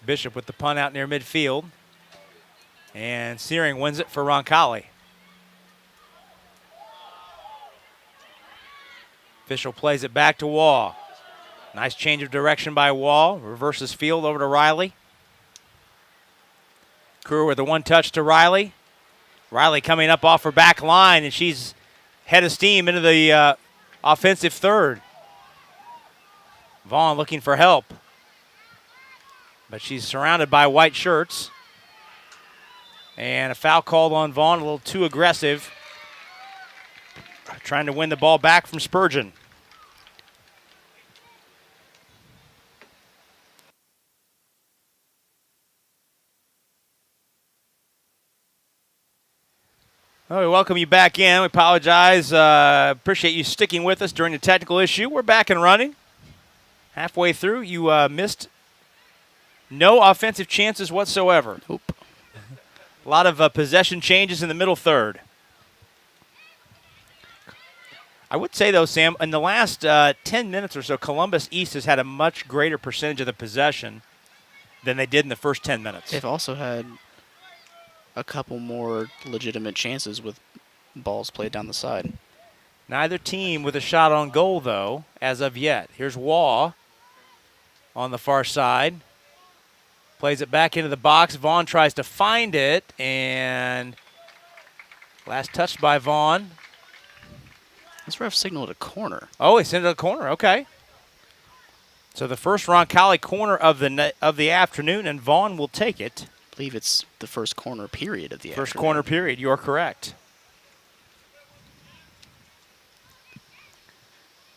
Bishop with the punt out near midfield. And Searing wins it for Roncalli. Official plays it back to Wall. Nice change of direction by Wall. Reverses field over to Riley. Crew with a one-touch to Riley. Riley coming up off her back line, and she's head of steam into the offensive third. Vaughn looking for help. But she's surrounded by white shirts. And a foul called on Vaughn, a little too aggressive. Trying to win the ball back from Spurgeon. Well, we welcome you back in. We apologize. Appreciate you sticking with us during the technical issue. We're back and running. Halfway through, you missed no offensive chances whatsoever. Nope. A lot of possession changes in the middle third. I would say, though, Sam, in the last 10 minutes or so, Columbus East has had a much greater percentage of the possession than they did in the first 10 minutes. They've also had a couple more legitimate chances with balls played down the side. Neither team with a shot on goal, though, as of yet. Here's Waugh on the far side. Plays it back into the box. Vaughn tries to find it, and last touch by Vaughn. This ref signaled a corner. Oh, he sent it to the corner. Okay. So the first Roncalli corner of the afternoon, and Vaughn will take it. I believe it's the first corner period of the First afternoon. corner period. You are correct.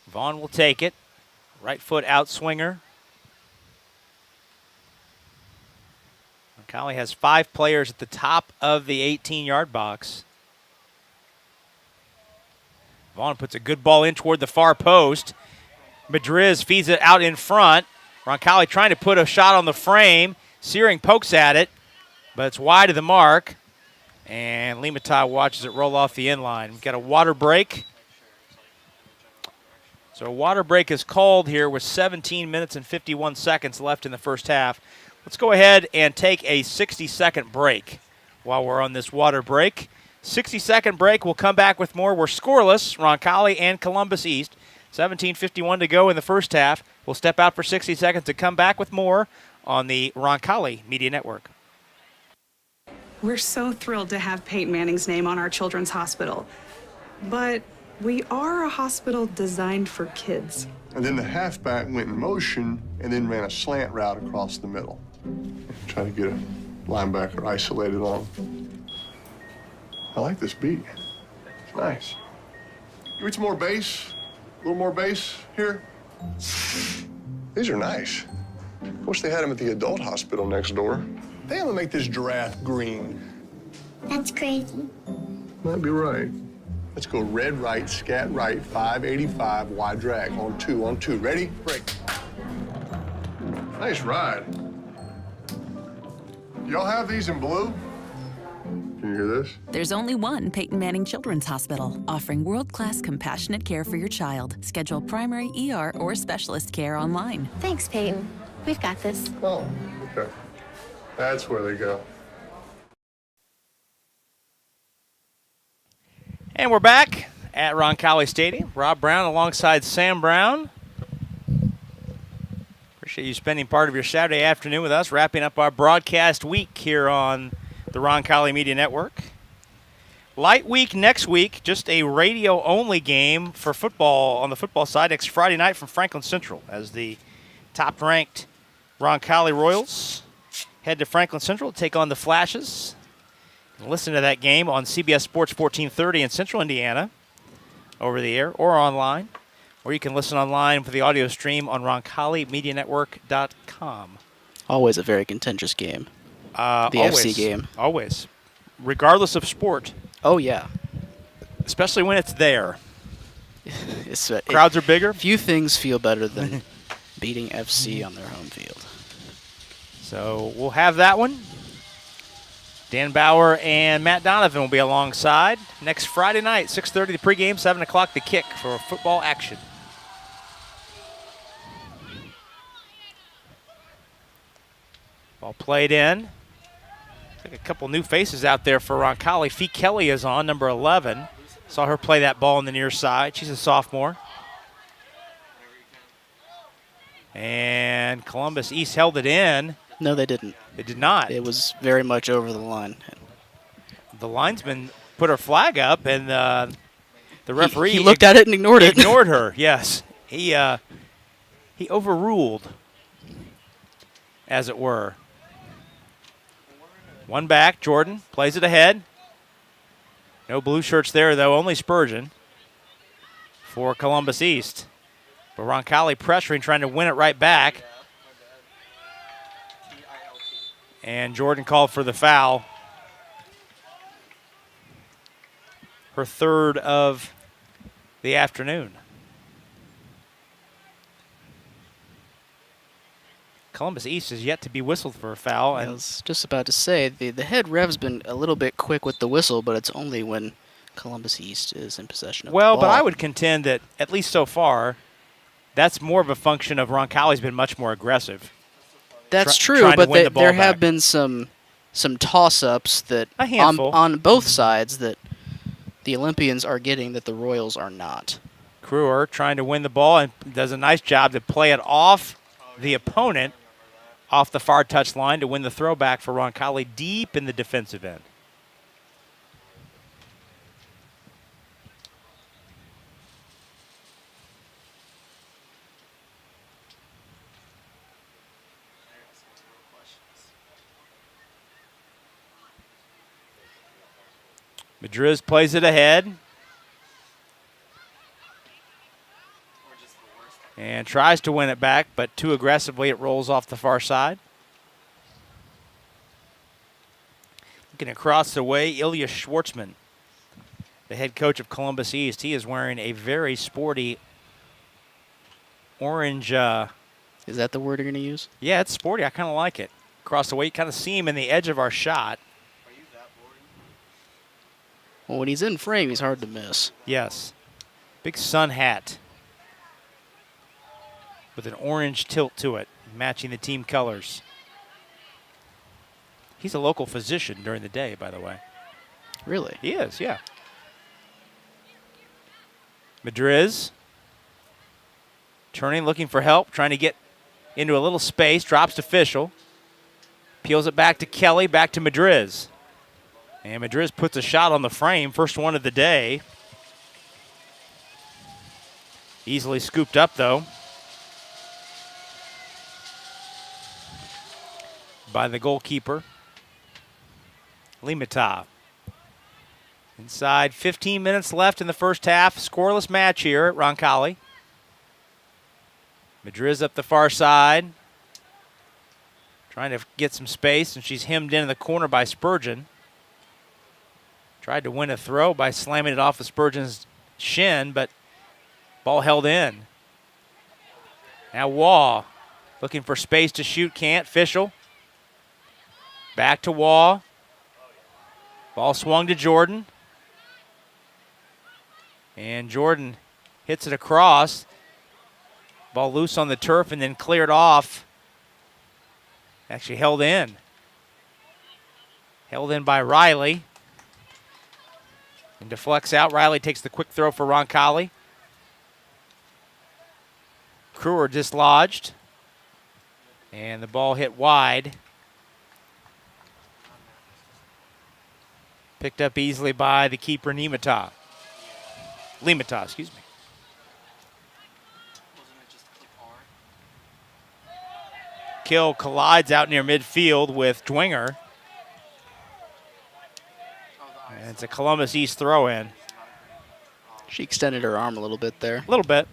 Vaughn will take it. Right foot out swinger. Roncalli has 5 players at the top of the 18-yard box. Vaughn puts a good ball in toward the far post. Madriz feeds it out in front. Roncalli trying to put a shot on the frame. Searing pokes at it, but it's wide of the mark. And Limatai watches it roll off the end line. We've got a water break. So a water break is called here with 17 minutes and 51 seconds left in the first half. Let's go ahead and take a 60-second break while we're on this water break. 60-second break. We'll come back with more. We're scoreless, Roncalli and Columbus East. 17:51 to go in the first half. We'll step out for 60 seconds and come back with more on the Roncalli Media Network. We're so thrilled to have Peyton Manning's name on our children's hospital. But we are a hospital designed for kids. And then the halfback went in motion and then ran a slant route across the middle. Try to get a linebacker isolated on him. I like this beat. It's nice. Give me some more bass. A little more bass here. These are nice. Wish they had them at the adult hospital next door. They have to make this giraffe green. That's crazy. Might be right. Let's go red right, scat right, 585, wide drag. On two. Ready? Break. Nice ride. Y'all have these in blue? Can you hear this? There's only one Peyton Manning Children's Hospital, offering world-class compassionate care for your child. Schedule primary, ER, or specialist care online. Thanks, Peyton. We've got this. Oh, okay. That's where they go. And we're back at Roncalli Stadium. Rob Brown alongside Sam Brown. Appreciate you spending part of your Saturday afternoon with us, wrapping up our broadcast week here on the Roncalli Media Network. Light week next week, just a radio-only game for football on the football side next Friday night from Franklin Central as the top-ranked Roncalli Royals head to Franklin Central to take on the Flashes. Listen to that game on CBS Sports 1430 in Central Indiana over the air or online, or you can listen online for the audio stream on RoncalliMediaNetwork.com. Always a very contentious game. The always, FC game. Always. Regardless of sport. Oh, yeah. Especially when it's there. It's, Crowds are bigger. Few things feel better than beating FC on their home field. So we'll have that one. Dan Bauer and Matt Donovan will be alongside next Friday night, 6:30 the pregame, 7 o'clock the kick for football action. Ball played in. Like a couple new faces out there for Roncalli. Fee Kelly is on, number 11. Saw her play that ball on the near side. She's a sophomore. And Columbus East held it in. No, they didn't. They did not. It was very much over the line. The linesman put her flag up, and the referee He looked at it and ignored it. Ignored her, yes. He overruled, as it were. One back, Jordan plays it ahead. No blue shirts there, though, only Spurgeon for Columbus East. But Roncalli pressuring, trying to win it right back. And Jordan called for the foul. Her third of the afternoon. Columbus East is yet to be whistled for a foul. I And was just about to say, the head rev's been a little bit quick with the whistle, but it's only when Columbus East is in possession of the ball. but I would contend that, at least so far, that's more of a function of Roncalli's been much more aggressive. That's true, trying to but win the ball there back. have been some toss-ups that A handful. on both sides that the Olympians are getting that the Royals are not. Kruer trying to win the ball and does a nice job to play it off the opponent, off the far touch line to win the throwback for Roncalli deep in the defensive end. Madriz plays it ahead. And tries to win it back, but too aggressively it rolls off the far side. Looking across the way, Ilya Schwartzman, the head coach of Columbus East. He is wearing a very sporty orange. Is that the word you're going to use? Yeah, it's sporty. I kind of like it. Across the way, you kind of see him in the edge of our shot. Well, when he's in frame, he's hard to miss. Yes. Big sun hat with an orange tilt to it, matching the team colors. He's a local physician during the day, by the way. Really? He is, yeah. Madriz turning, looking for help, trying to get into a little space, drops to Fischel. Peels it back to Kelly, back to Madriz. And Madriz puts a shot on the frame, first one of the day. Easily scooped up, though, by the goalkeeper, Limata. Inside 15 minutes left in the first half. Scoreless match here at Roncalli. Madriz up the far side, trying to get some space, and she's hemmed in the corner by Spurgeon. Tried to win a throw by slamming it off of Spurgeon's shin, but ball held in. Now Waugh looking for space to shoot, can't. Fischel. Back to Waugh. Ball swung to Jordan. And Jordan hits it across. Ball loose on the turf and then cleared off. Actually held in. Held in by Riley. And deflects out. Riley takes the quick throw for Roncalli. Kruer dislodged. And the ball hit wide. Picked up easily by the keeper, Limata, excuse me. Kill collides out near midfield with Dwinger. And it's a Columbus East throw-in. She extended her arm a little bit there. A little bit.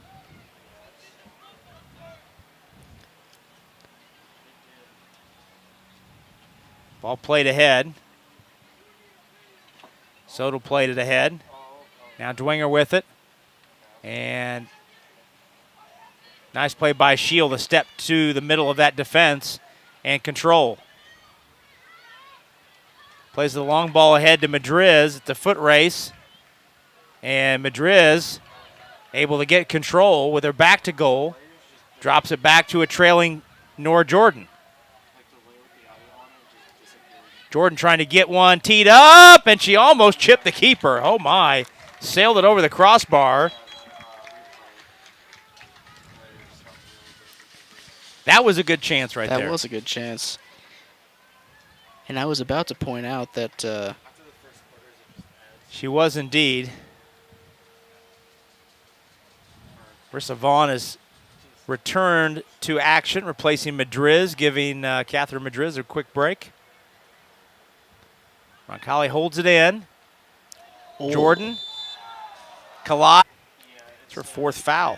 Ball played ahead. Soto played it ahead. Now Dwinger with it. And nice play by Shield, a step to the middle of that defense and control. Plays the long ball ahead to Madriz. It's a foot race. And Madriz able to get control with her back to goal. Drops it back to a trailing Nora Jordan. Jordan trying to get one teed up, and she almost chipped the keeper. Oh, my. Sailed it over the crossbar. That was a good chance right there. That was a good chance. And I was about to point out that She was indeed. Marissa Vaughn has returned to action, replacing Madriz, giving Catherine Madriz a quick break. Roncalli holds it in. Oh. Jordan. Kalai. It's her fourth foul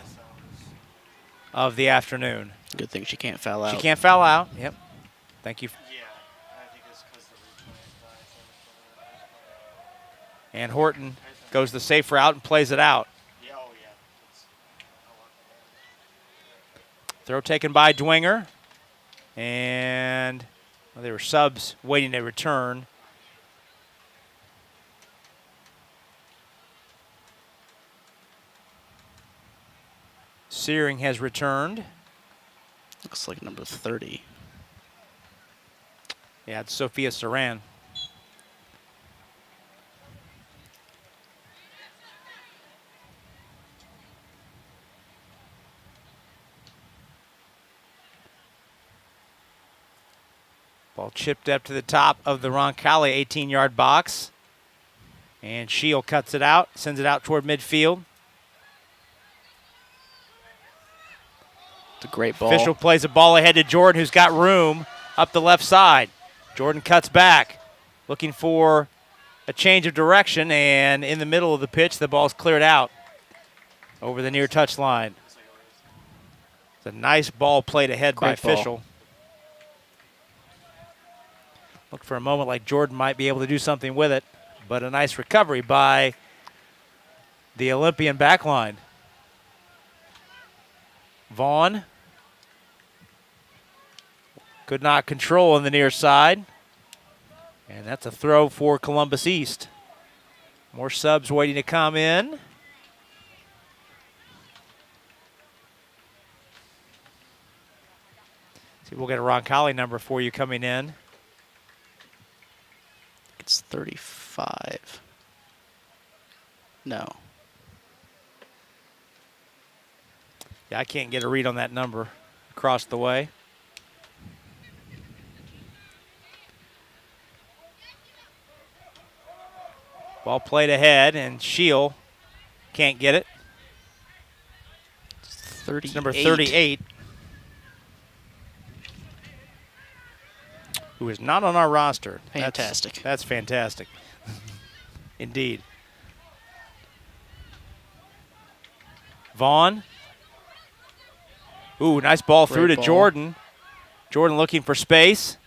of the afternoon. Good thing she can't foul out. She can't foul out. Yep. Thank you. And Horton goes the safe route and plays it out. Throw taken by Dwinger. And well, there were subs waiting to return. Searing has returned. Looks like number 30. Yeah, it's Sophia Saran. Ball chipped up to the top of the Roncalli 18-yard box. And Shield cuts it out, sends it out toward midfield. It's a great ball. Official plays a ball ahead to Jordan, who's got room up the left side. Jordan cuts back, looking for a change of direction, and in the middle of the pitch, the ball's cleared out over the near touch line. It's a nice ball played ahead by Great ball. Official. Looked for a moment like Jordan might be able to do something with it, but a nice recovery by the Olympian backline. Vaughn could not control on the near side. And that's a throw for Columbus East. More subs waiting to come in. See, we'll get a Roncalli number for you coming in. It's 35. No. Yeah, I can't get a read on that number across the way. Ball played ahead, and Shield can't get it. 38. It's number 38. Who is not on our roster. Fantastic. That's fantastic. Indeed. Vaughn. Ooh, nice ball through to ball. Jordan. Jordan looking for space.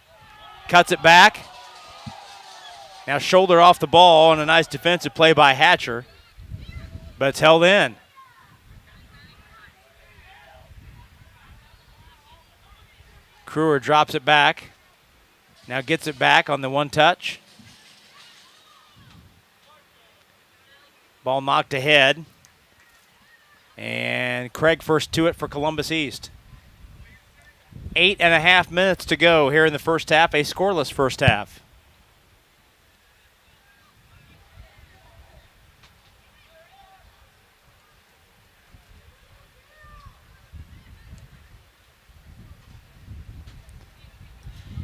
Cuts it back. Now shoulder off the ball and a nice defensive play by Hatcher. But it's held in. Kruger drops it back. Now gets it back on the one touch. Ball knocked ahead. And Craig first to it for Columbus East. 8.5 minutes to go here in the first half, a scoreless first half.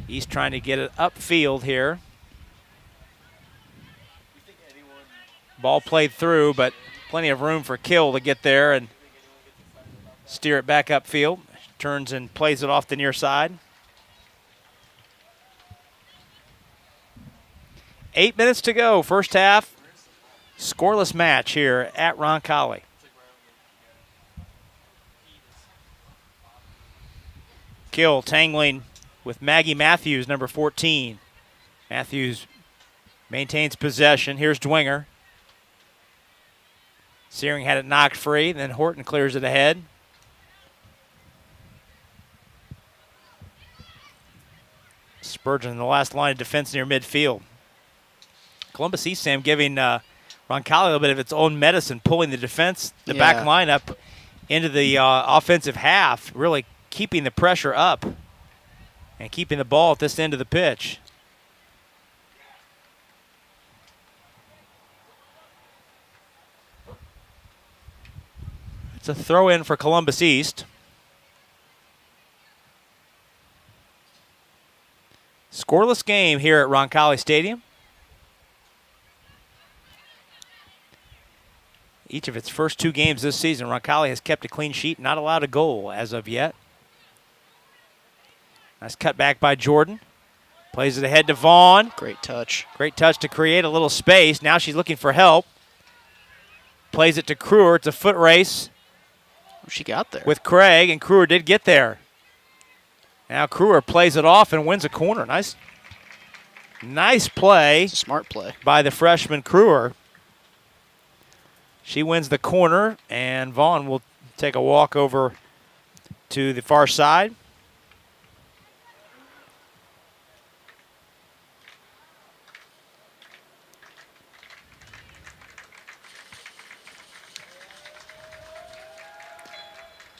East trying to get it upfield here. Ball played through, but plenty of room for Kill to get there and steer it back upfield. Turns and plays it off the near side. 8 minutes to go, first half. Scoreless match here at Roncalli. Kill tangling with Maggie Matthews, number 14. Matthews maintains possession. Here's Dwinger. Searing had it knocked free, then Horton clears it ahead. Spurgeon in the last line of defense near midfield. Columbus East, Sam, giving Roncalli a little bit of its own medicine, pulling the defense, the back line up into the offensive half, really keeping the pressure up and keeping the ball at this end of the pitch. It's a throw in for Columbus East. Scoreless game here at Roncalli Stadium. Each of its first 2 games this season, Roncalli has kept a clean sheet, not allowed a goal as of yet. Nice cut back by Jordan. Plays it ahead to Vaughn. Great touch. Great touch to create a little space. Now she's looking for help. Plays it to Kruer. It's a foot race She got there. with Craig, and Kruer did get there. Now Kruer plays it off and wins a corner. Nice play It's a smart play. by the freshman Kruer. She wins the corner, and Vaughn will take a walk over to the far side.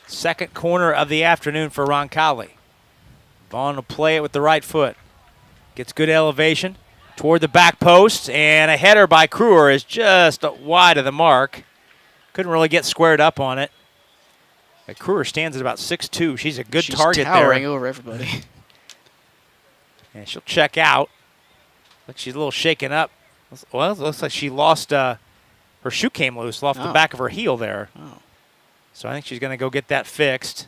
Second corner of the afternoon for Roncalli. Vaughn will play it with the right foot. Gets good elevation toward the back post, and a header by Kruer is just wide of the mark. Couldn't really get squared up on it. Kruer stands at about 6'2". She's a good target there. She's towering over everybody. And she'll check out. Looks like she's a little shaken up. Well, it looks like she lost, her shoe came loose off the back of her heel there. Oh. So I think she's going to go get that fixed.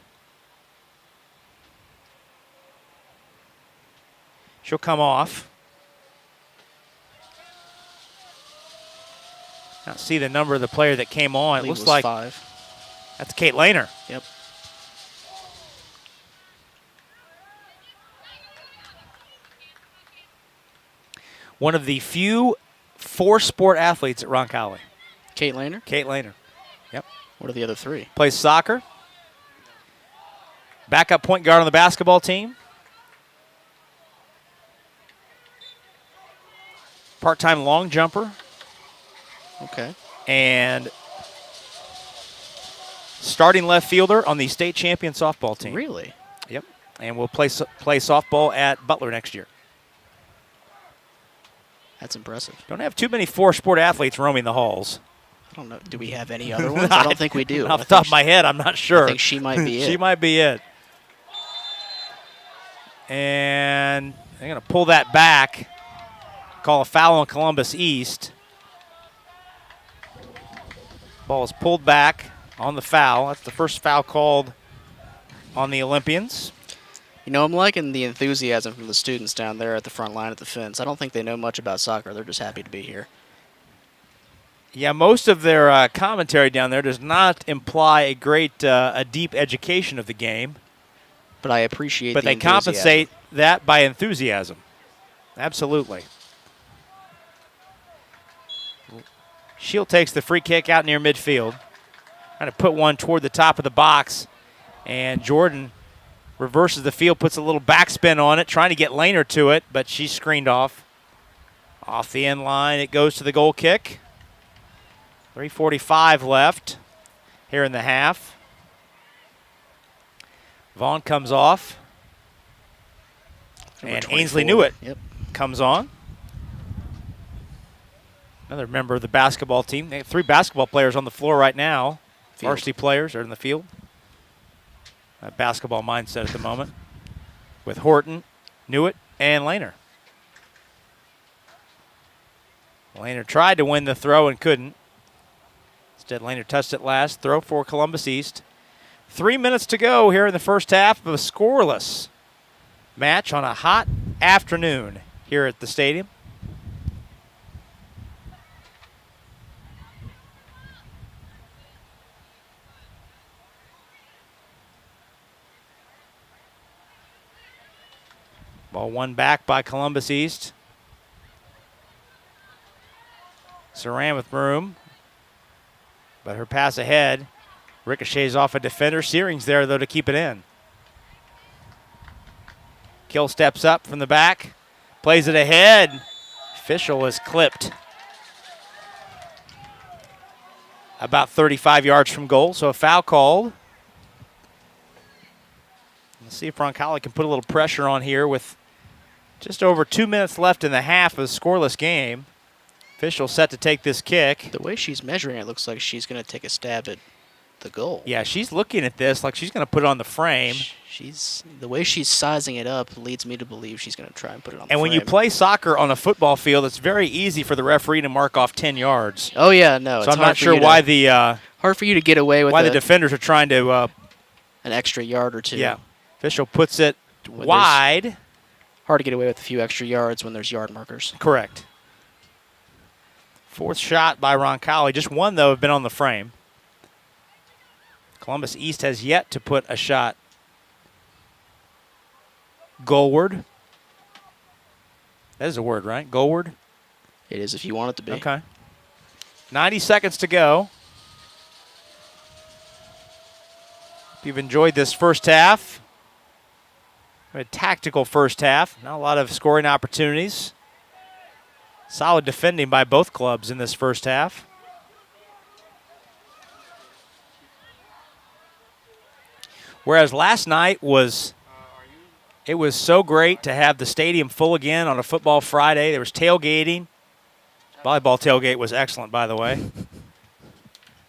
She'll come off. Not see the number of the player that came on. It looks like 5. that's Kate Lehner. Yep. One of the few 4-sport athletes at Roncalli. Kate Lehner? Kate Lehner. Yep. What are the other 3? Plays soccer. Backup point guard on the basketball team. Part-time long jumper. Okay. And starting left fielder on the state champion softball team. Really? Yep. And will play softball at Butler next year. That's impressive. Don't have too many 4-sport athletes roaming the halls. I don't know. Do we have any other ones? I don't think we do. Off the top of my head, I'm not sure. I think she might be it. She might be it. And they're going to pull that back. Call a foul on Columbus East. Ball is pulled back on the foul. That's the first foul called on the Olympians. You know, I'm liking the enthusiasm from the students down there at the front line at the fence. I don't think they know much about soccer. They're just happy to be here. Yeah, most of their commentary down there does not imply a deep education of the game. But I appreciate But the they enthusiasm. compensate that by enthusiasm. Absolutely. Shield takes the free kick out near midfield. Trying to put one toward the top of the box. And Jordan reverses the field, puts a little backspin on it, trying to get Lehner to it, but she's screened off. Off the end line, it goes to the goal kick. 3:45 left here in the half. Vaughn comes off. Number And 24. Ainsley Newitt Yep. comes on. Another member of the basketball team. They have 3 basketball players on the floor right now. Field. Varsity players are in the field. A basketball mindset at the moment. With Horton, Newitt, and Lehner. Lehner tried to win the throw and couldn't. Instead, Lehner touched it last. Throw for Columbus East. 3 minutes to go here in the first half of a scoreless match on a hot afternoon here at the stadium. Ball won back by Columbus East. Saran with room, but her pass ahead ricochets off a defender. Searing's there, though, to keep it in. Kill steps up from the back, plays it ahead. Official is clipped about 35 yards from goal, so a foul called. Let's see if Roncalli can put a little pressure on here with just over 2 minutes left in the half of the scoreless game. Official set to take this kick. The way she's measuring it looks like she's going to take a stab at the goal. Yeah, she's looking at this like she's going to put it on the frame. The way she's sizing it up leads me to believe she's going to try and put it on the frame. And when you play soccer on a football field, it's very easy for the referee to mark off 10 yards. Oh yeah, no. So I'm not sure why hard for you to get away with the defenders are trying to an extra yard or two. Yeah, official puts it wide. Hard to get away with a few extra yards when there's yard markers. Correct. Fourth shot by Roncalli. Just one, though, have been on the frame. Columbus East has yet to put a shot goalward. That is a word, right? Goalward? It is if you want it to be. Okay. 90 seconds to go. If you've enjoyed this first half, a tactical first half, not a lot of scoring opportunities. Solid defending by both clubs in this first half. Whereas last night was so great to have the stadium full again on a football Friday. There was tailgating. Volleyball tailgate was excellent, by the way.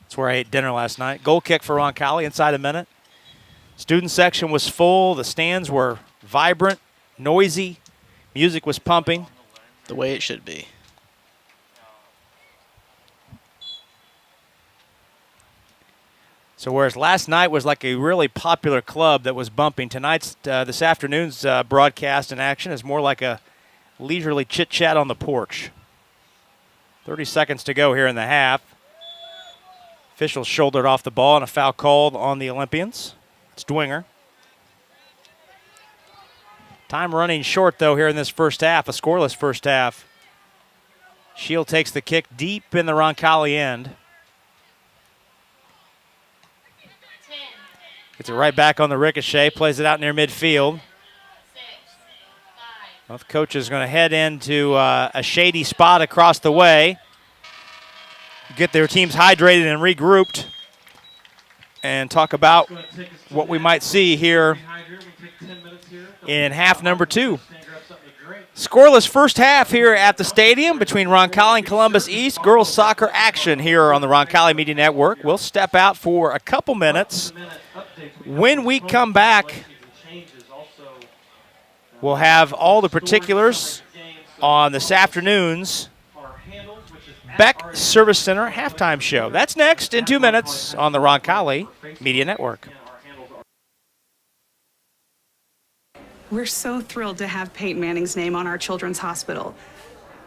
That's where I ate dinner last night. Goal kick for Roncalli inside a minute. Student section was full. The stands were vibrant, noisy. Music was pumping. The way it should be. So whereas last night was like a really popular club that was bumping, this afternoon's broadcast in action is more like a leisurely chit-chat on the porch. 30 seconds to go here in the half. Officials shouldered off the ball and a foul called on the Olympians. It's Dwinger. Time running short, though, here in this first half, a scoreless first half. Shield takes the kick deep in the Roncalli end. Gets it right back on the ricochet, plays it out near midfield. Both coaches going to head into a shady spot across the way, get their teams hydrated and regrouped, and talk about what we might see here in half number 2. Scoreless first half here at the stadium between Roncalli and Columbus East. Girls soccer action here on the Roncalli Media Network. We'll step out for a couple minutes. When we come back, we'll have all the particulars on this afternoon's Beck Service Center halftime show. That's next in 2 minutes on the Roncalli Media Network. We're so thrilled to have Peyton Manning's name on our children's hospital.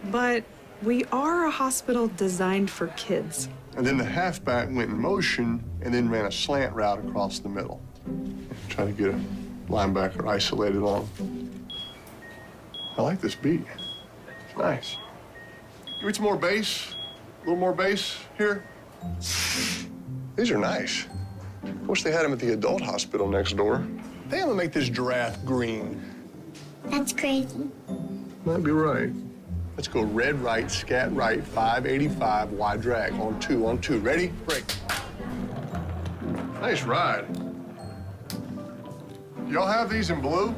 But we are a hospital designed for kids. And then the halfback went in motion and then ran a slant route across the middle. Try to get a linebacker isolated on him. I like this beat. It's nice. Give me some more bass. A little more bass here. These are nice. Wish they had them at the adult hospital next door. They have to make this giraffe green. That's crazy. Might be right. Let's go red right, scat right, 585, wide drag. On two. Ready? Break. Nice ride. Y'all have these in blue?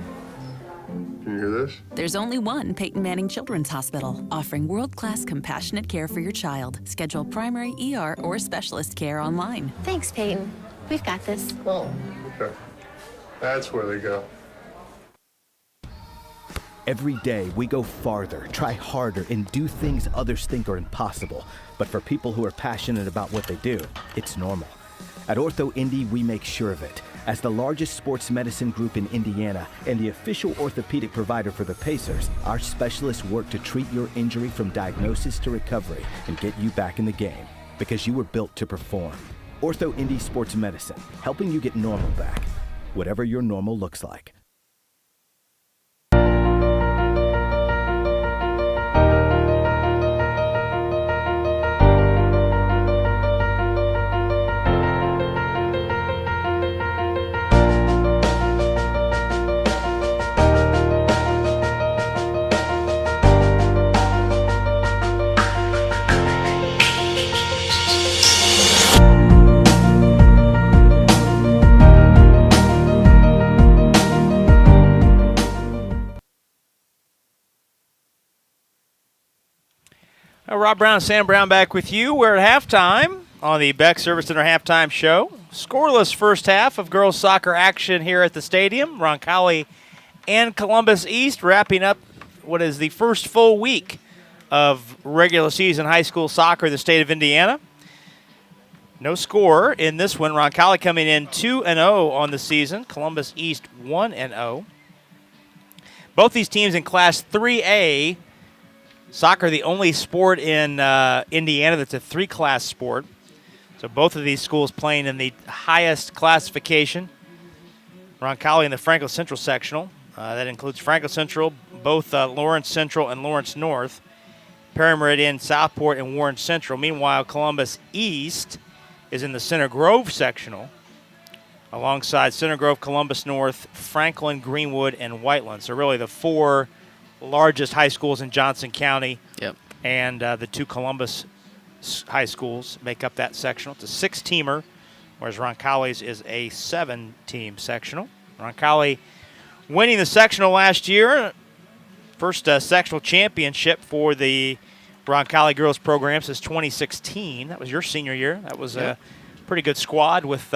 Can you hear this? There's only one Peyton Manning Children's Hospital, offering world-class compassionate care for your child. Schedule primary ER or specialist care online. Thanks, Peyton. We've got this. Oh, okay. That's where they go. Every day, we go farther, try harder, and do things others think are impossible. But for people who are passionate about what they do, it's normal. At Ortho Indy, we make sure of it. As the largest sports medicine group in Indiana and the official orthopedic provider for the Pacers, our specialists work to treat your injury from diagnosis to recovery and get you back in the game, because you were built to perform. Ortho Indy Sports Medicine, helping you get normal back, whatever your normal looks like. Rob Brown and Sam Brown back with you. We're at halftime on the Beck Service Center halftime show. Scoreless first half of girls soccer action here at the stadium. Roncalli and Columbus East wrapping up what is the first full week of regular season high school soccer in the state of Indiana. No score in this one. Roncalli coming in 2-0 on the season. Columbus East 1-0. Both these teams in Class 3A. Soccer, the only sport in Indiana that's a three-class sport. So both of these schools playing in the highest classification. Roncalli in the Franklin Central sectional. That includes Franklin Central, both Lawrence Central and Lawrence North. Perry Meridian, Southport, and Warren Central. Meanwhile, Columbus East is in the Center Grove sectional, alongside Center Grove, Columbus North, Franklin, Greenwood, and Whiteland. So really the four largest high schools in Johnson County. Yep. And the two Columbus high schools make up that sectional. It's a 6-teamer, whereas Roncalli's is a 7-team sectional. Roncalli winning the sectional last year. First sectional championship for the Roncalli girls program since 2016. That was your senior year. That was a pretty good squad with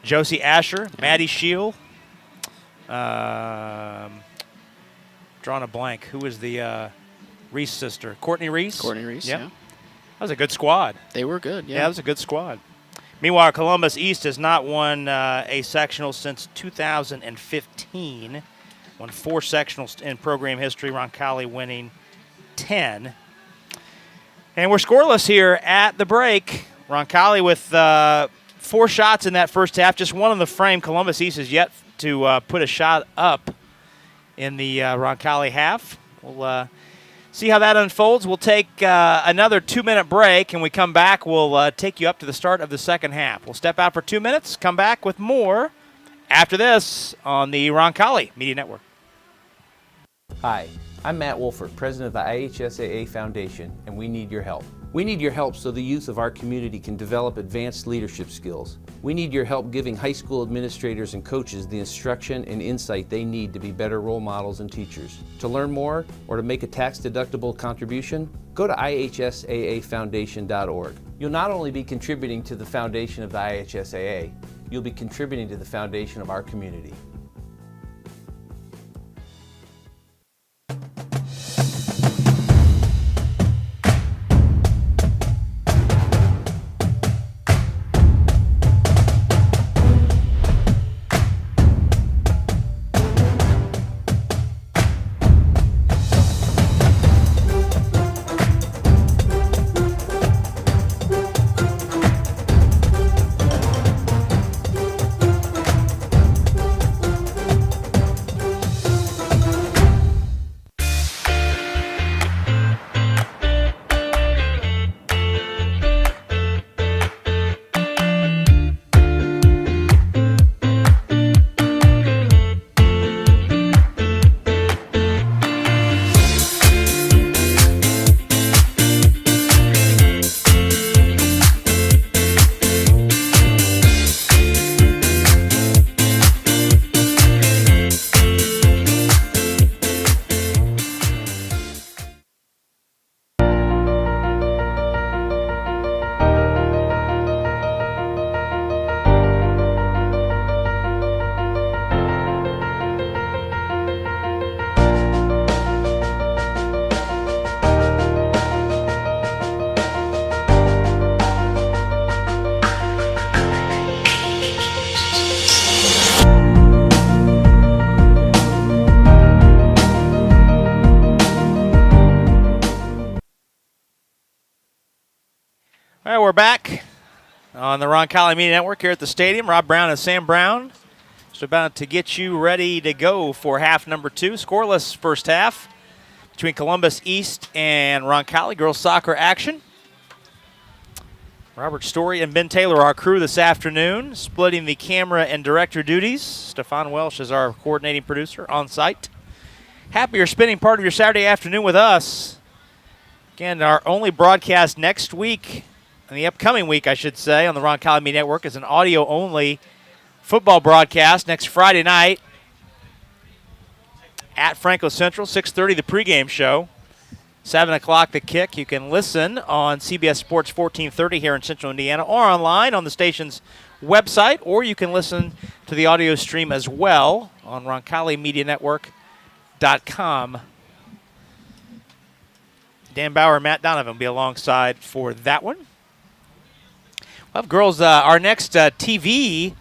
Josie Asher, Maddie Shield, drawing a blank. Who was the Reese sister? Courtney Reese? Courtney Reese, yeah. That was a good squad. They were good, Yeah, that was a good squad. Meanwhile, Columbus East has not won a sectional since 2015. Won 4 sectionals in program history. Roncalli winning 10. And we're scoreless here at the break. Roncalli with 4 shots in that first half. Just one on the frame. Columbus East is yet to put a shot up in the Roncalli half. We'll see how that unfolds. We'll take another 2-minute break, and we come back. We'll take you up to the start of the second half. We'll step out for 2 minutes, come back with more after this on the Roncalli Media Network. Hi, I'm Matt Wolford, president of the IHSAA Foundation, and we need your help. We need your help so the youth of our community can develop advanced leadership skills. We need your help giving high school administrators and coaches the instruction and insight they need to be better role models and teachers. To learn more or to make a tax-deductible contribution, go to ihsaafoundation.org. You'll not only be contributing to the foundation of the IHSAA, you'll be contributing to the foundation of our community. All right, we're back on the Roncalli Media Network here at the stadium. Rob Brown and Sam Brown just about to get you ready to go for half number 2. Scoreless first half between Columbus East and Roncalli girls soccer action. Robert Story and Ben Taylor, our crew this afternoon, splitting the camera and director duties. Stefan Welsh is our coordinating producer on site. Happy you're spending part of your Saturday afternoon with us. Again, our only broadcast next week, in the upcoming week, I should say, on the Roncalli Media Network is an audio-only football broadcast next Friday night at Franklin Central, 6:30, the pregame show. 7 o'clock the kick. You can listen on CBS Sports 1430 here in Central Indiana or online on the station's website, or you can listen to the audio stream as well on RoncalliMediaNetwork.com. Dan Bauer and Matt Donovan will be alongside for that one. Well, girls, our next TV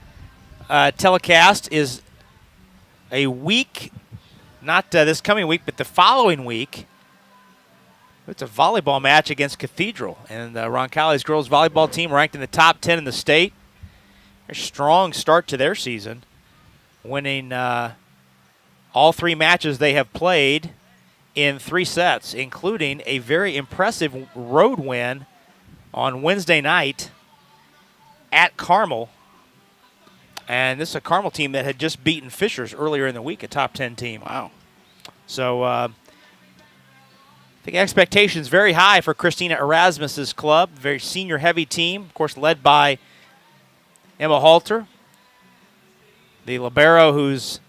telecast is a week, not this coming week, but the following week. It's a volleyball match against Cathedral, and Roncalli's girls volleyball team ranked in the top 10 in the state. A strong start to their season, winning all 3 matches they have played in 3 sets, including a very impressive road win on Wednesday night at Carmel. And this is a Carmel team that had just beaten Fishers earlier in the week, a top 10 team. Wow. So I think expectations very high for Christina Erasmus's club. Very senior-heavy team, of course, led by Emma Halter, the libero who's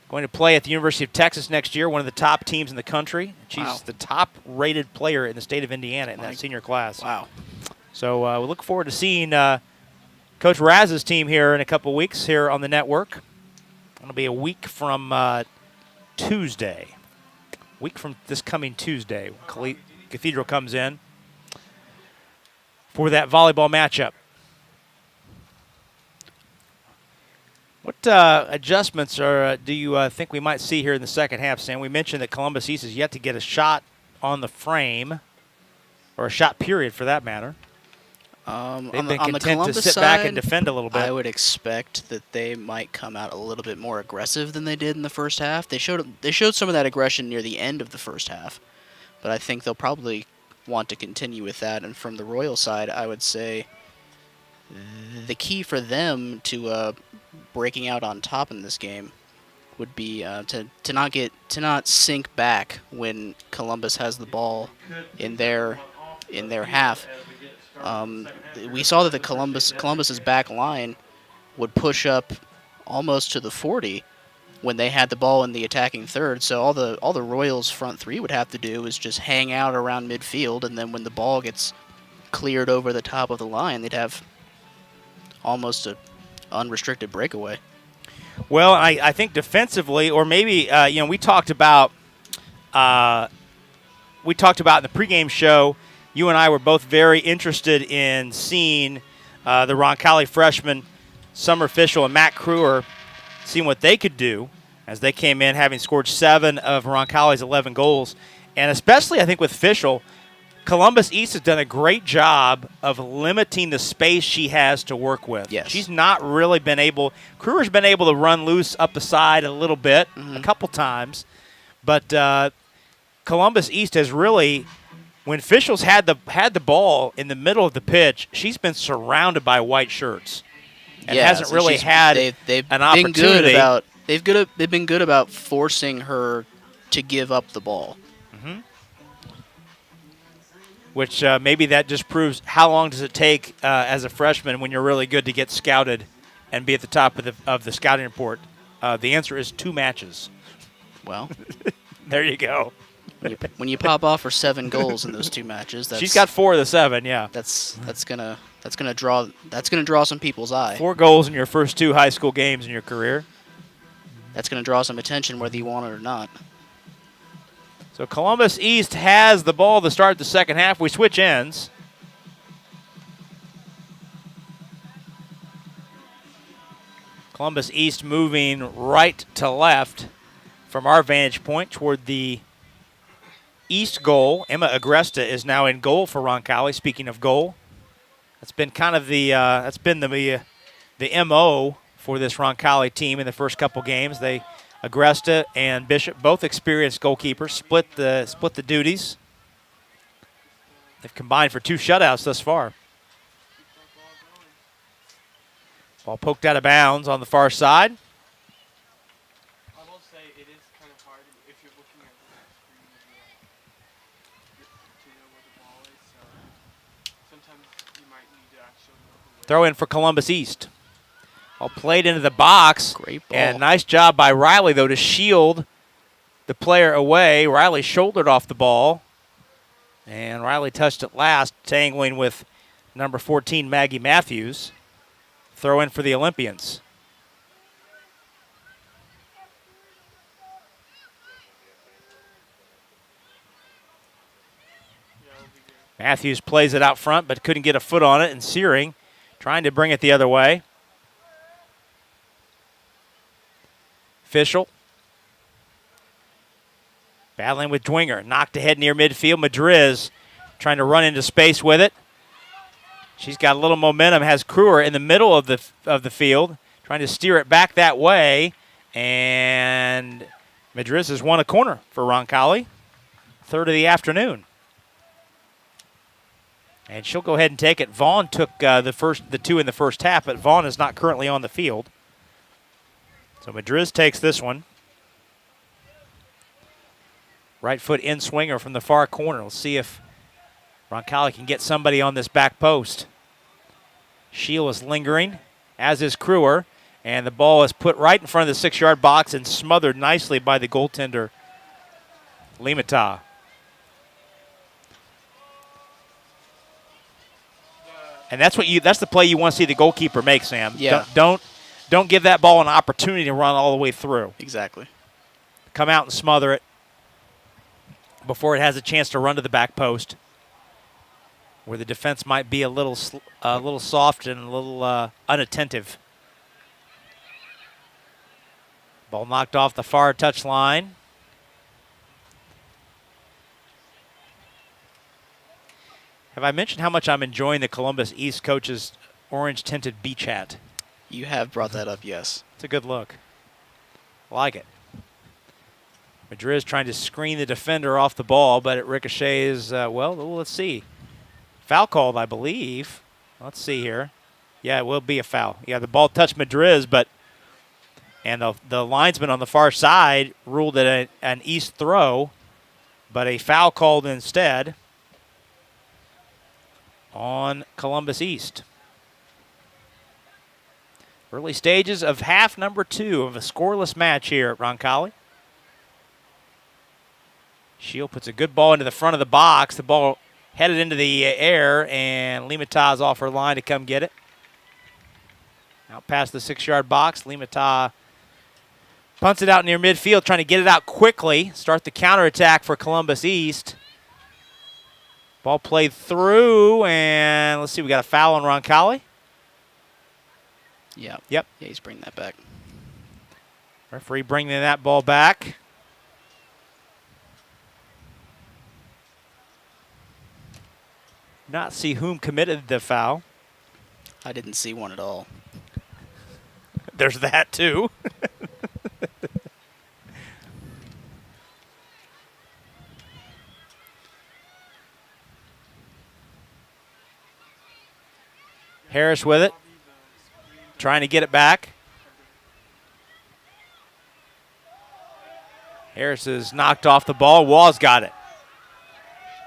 going to play at the University of Texas next year, one of the top teams in the country. She's the top-rated player in the state of Indiana in that senior class. Wow. So we look forward to seeing Coach Raz's team here in a couple weeks here on the network. It'll be a week from Tuesday. Week from this coming Tuesday. Cathedral comes in for that volleyball matchup. What adjustments do you think we might see here in the second half, Sam? We mentioned that Columbus East has yet to get a shot on the frame, or a shot period for that matter. They've been on the content Columbus to sit side, back and defend a little bit. I would expect that they might come out a little bit more aggressive than they did in the first half. They showed some of that aggression near the end of the first half, but I think they'll probably want to continue with that. And from the Royal side, I would say the key for them to breaking out on top in this game would be to not sink back when Columbus has the ball in their half. We saw that the Columbus's back line would push up almost to the 40 when they had the ball in the attacking third. So all the Royals front 3 would have to do is just hang out around midfield, and then when the ball gets cleared over the top of the line, they'd have almost an unrestricted breakaway. Well, I think defensively, or maybe we talked about in the pregame show. You and I were both very interested in seeing the Roncalli freshmen, Summer Fischel and Matt Kruer, seeing what they could do as they came in, having scored 7 of Roncalli's 11 goals. And especially, I think, with Fischel, Columbus East has done a great job of limiting the space she has to work with. Yes. She's not really been able – Kruer's been able to run loose up the side a little bit, a couple times. But Columbus East has really – when Fischel's had the ball in the middle of the pitch, she's been surrounded by white shirts and hasn't really had an opportunity. They've been good about forcing her to give up the ball. Mm-hmm. Which maybe that just proves how long does it take as a freshman when you're really good to get scouted and be at the top of the scouting report. The answer is 2 matches. Well, there you go. When you pop off for 7 goals in those 2 matches, she's got 4 of the 7. Yeah, that's gonna draw some people's eye. 4 goals in your first 2 high school games in your career. That's gonna draw some attention whether you want it or not. So Columbus East has the ball to start the second half. We switch ends. Columbus East moving right to left from our vantage point toward the east goal. Emma Agresta is now in goal for Roncalli. Speaking of goal, that's been kind of the MO for this Roncalli team in the first couple games. Agresta and Bishop, both experienced goalkeepers, split the duties. They've combined for 2 shutouts thus far. Ball poked out of bounds on the far side. I will say it is kind of hard if you're looking at the screen to know where the ball is. So sometimes you might need to actually know the way. Throw in for Columbus East. All played into the box. Great ball. And nice job by Riley, though, to shield the player away. Riley shouldered off the ball. And Riley touched it last, tangling with number 14, Maggie Matthews. Throw in for the Olympians. Matthews plays it out front, but couldn't get a foot on it, and Searing trying to bring it the other way. Fischel battling with Dwinger. Knocked ahead near midfield. Madriz trying to run into space with it. She's got a little momentum. Has Kruer in the middle of the field, trying to steer it back that way. And Madriz has won a corner for Roncalli. Third of the afternoon. And she'll go ahead and take it. Vaughn took the two in the first half, but Vaughn is not currently on the field. So Madriz takes this one. Right foot in swinger from the far corner. We'll see if Roncalli can get somebody on this back post. Scheel is lingering, as is Kruer. And the ball is put right in front of the 6-yard box and smothered nicely by the goaltender, Limata. And that's the play you want to see the goalkeeper make, Sam. Yeah. Don't give that ball an opportunity to run all the way through. Exactly. Come out and smother it before it has a chance to run to the back post, where the defense might be a little soft and a little unattentive. Ball knocked off the far touch line. Have I mentioned how much I'm enjoying the Columbus East coach's orange-tinted beach hat? You have brought that up, yes. It's a good look. I like it. Madriz trying to screen the defender off the ball, but it ricochets, let's see. Foul called, I believe. Let's see here. Yeah, it will be a foul. Yeah, the ball touched Madriz, and the linesman on the far side ruled it an East throw, but a foul called instead on Columbus East. Early stages of half number 2 of a scoreless match here at Roncalli. Scheel puts a good ball into the front of the box. The ball headed into the air, and Limata is off her line to come get it. Out past the 6-yard box, Limata punts it out near midfield, trying to get it out quickly, start the counterattack for Columbus East. Ball played through, and let's see, we got a foul on Roncalli. Yeah. Yep. Yeah, he's bringing that back. Referee bringing that ball back. Not see whom committed the foul. I didn't see one at all. There's that, too. Harris with it, trying to get it back. Harris has knocked off the ball. Wall's got it.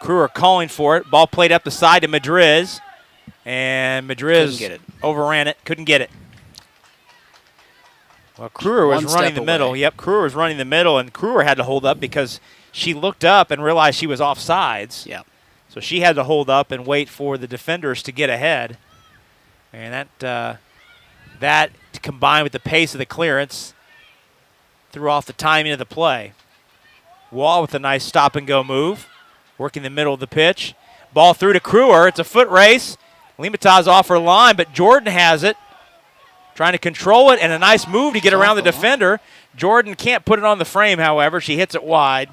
Kruer calling for it. Ball played up the side to Madriz, and Madriz overran it. Couldn't get it. Well, Kruer was running the middle. Yep, Kruer was running the middle, and Kruer had to hold up because she looked up and realized she was offsides. Yeah. So she had to hold up and wait for the defenders to get ahead. And that combined with the pace of the clearance threw off the timing of the play. Wall with a nice stop-and-go move, working the middle of the pitch. Ball through to Kruer. It's a foot race. Limata's off her line, but Jordan has it. Trying to control it, and a nice move to get around the defender. Jordan can't put it on the frame, however. She hits it wide.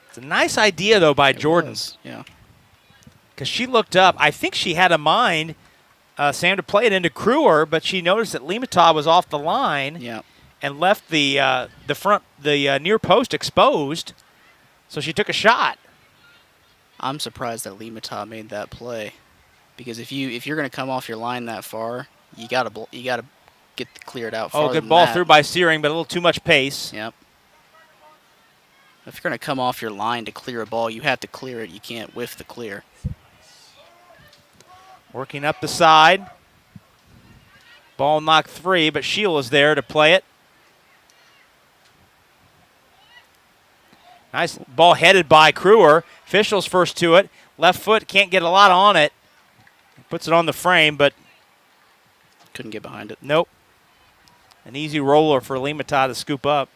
It's a nice idea, though, by Jordan. Yeah. Because she looked up. I think she had a mind, Sam, to play it into Kruer, but she noticed that Limata was off the line and left the near post exposed. So she took a shot. I'm surprised that Limata made that play, because if you're going to come off your line that far, you gotta get cleared out. Oh, good ball through by Searing, but a little too much pace. Yep. If you're going to come off your line to clear a ball, you have to clear it. You can't whiff the clear. Working up the side. Ball knocked free, but Scheel is there to play it. Nice ball headed by Crewer. Fischel's first to it. Left foot can't get a lot on it. Puts it on the frame, but couldn't get behind it. Nope. An easy roller for Limata to scoop up.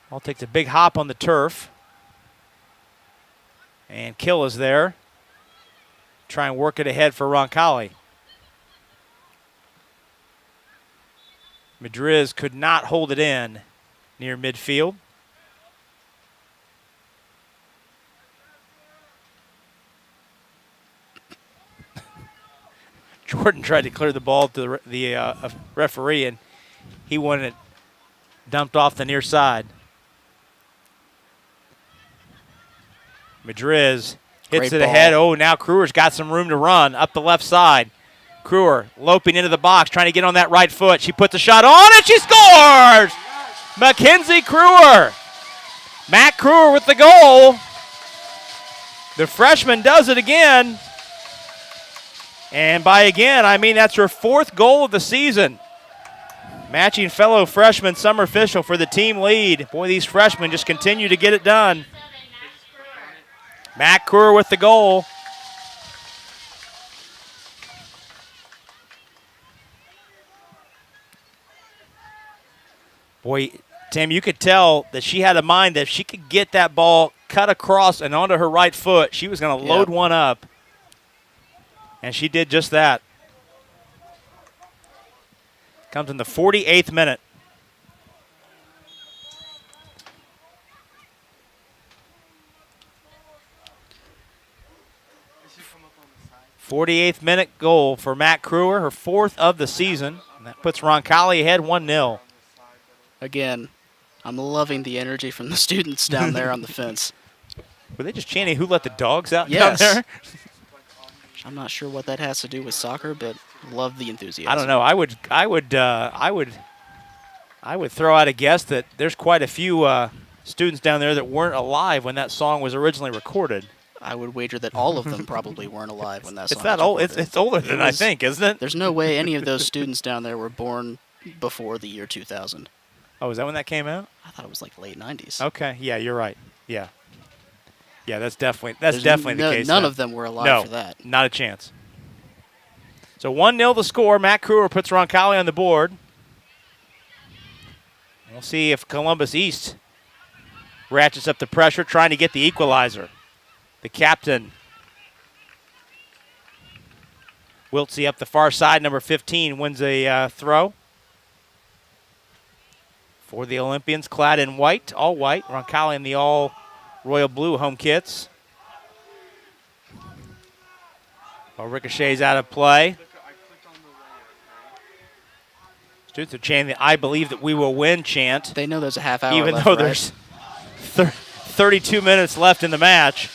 Ball takes a big hop on the turf. And Kill is there. Try and work it ahead for Roncalli. Madriz could not hold it in near midfield. Jordan tried to clear the ball to the referee, and he wanted it dumped off the near side. Madriz hits it ahead. Oh, now Crewer's got some room to run up the left side. Crewer loping into the box, trying to get on that right foot. She puts a shot on and she scores! Mackenzie Crewer. Matt Crewer with the goal. The freshman does it again. And by again, I mean that's her 4th goal of the season. Matching fellow freshman Summer Fischel for the team lead. Boy, these freshmen just continue to get it done. Matt Crewer with the goal. Boy, Tim, you could tell that she had a mind that if she could get that ball cut across and onto her right foot, she was going to load one up. And she did just that. Comes in the 48th minute. 48th minute goal for Matt Crewer, her 4th of the season. And that puts Roncalli ahead 1-0. Again, I'm loving the energy from the students down there on the fence. Were they just chanting, "Who let the dogs out?" Yes. Down there? I'm not sure what that has to do with soccer, but love the enthusiasm. I don't know. I would throw out a guess that there's quite a few students down there that weren't alive when that song was originally recorded. I would wager that all of them probably weren't alive when that song was recorded. It's older than I think, isn't it? There's no way any of those students down there were born before the year 2000. Oh, is that when that came out? I thought it was like late 90s. Okay, yeah, you're right. Yeah, that's definitely the case. None of them were alive for that. Not a chance. So 1-0 the score. Matt Crewer puts Roncalli on the board. We'll see if Columbus East ratchets up the pressure, trying to get the equalizer. The captain, Wiltsey up the far side, number 15, wins a throw. For the Olympians, clad in white, all white. Roncalli in the all royal blue home kits. Ball ricochets out of play. Students are chanting the "I believe that we will win" chant. They know there's a half hour even left, though right? there's 32 minutes left in the match.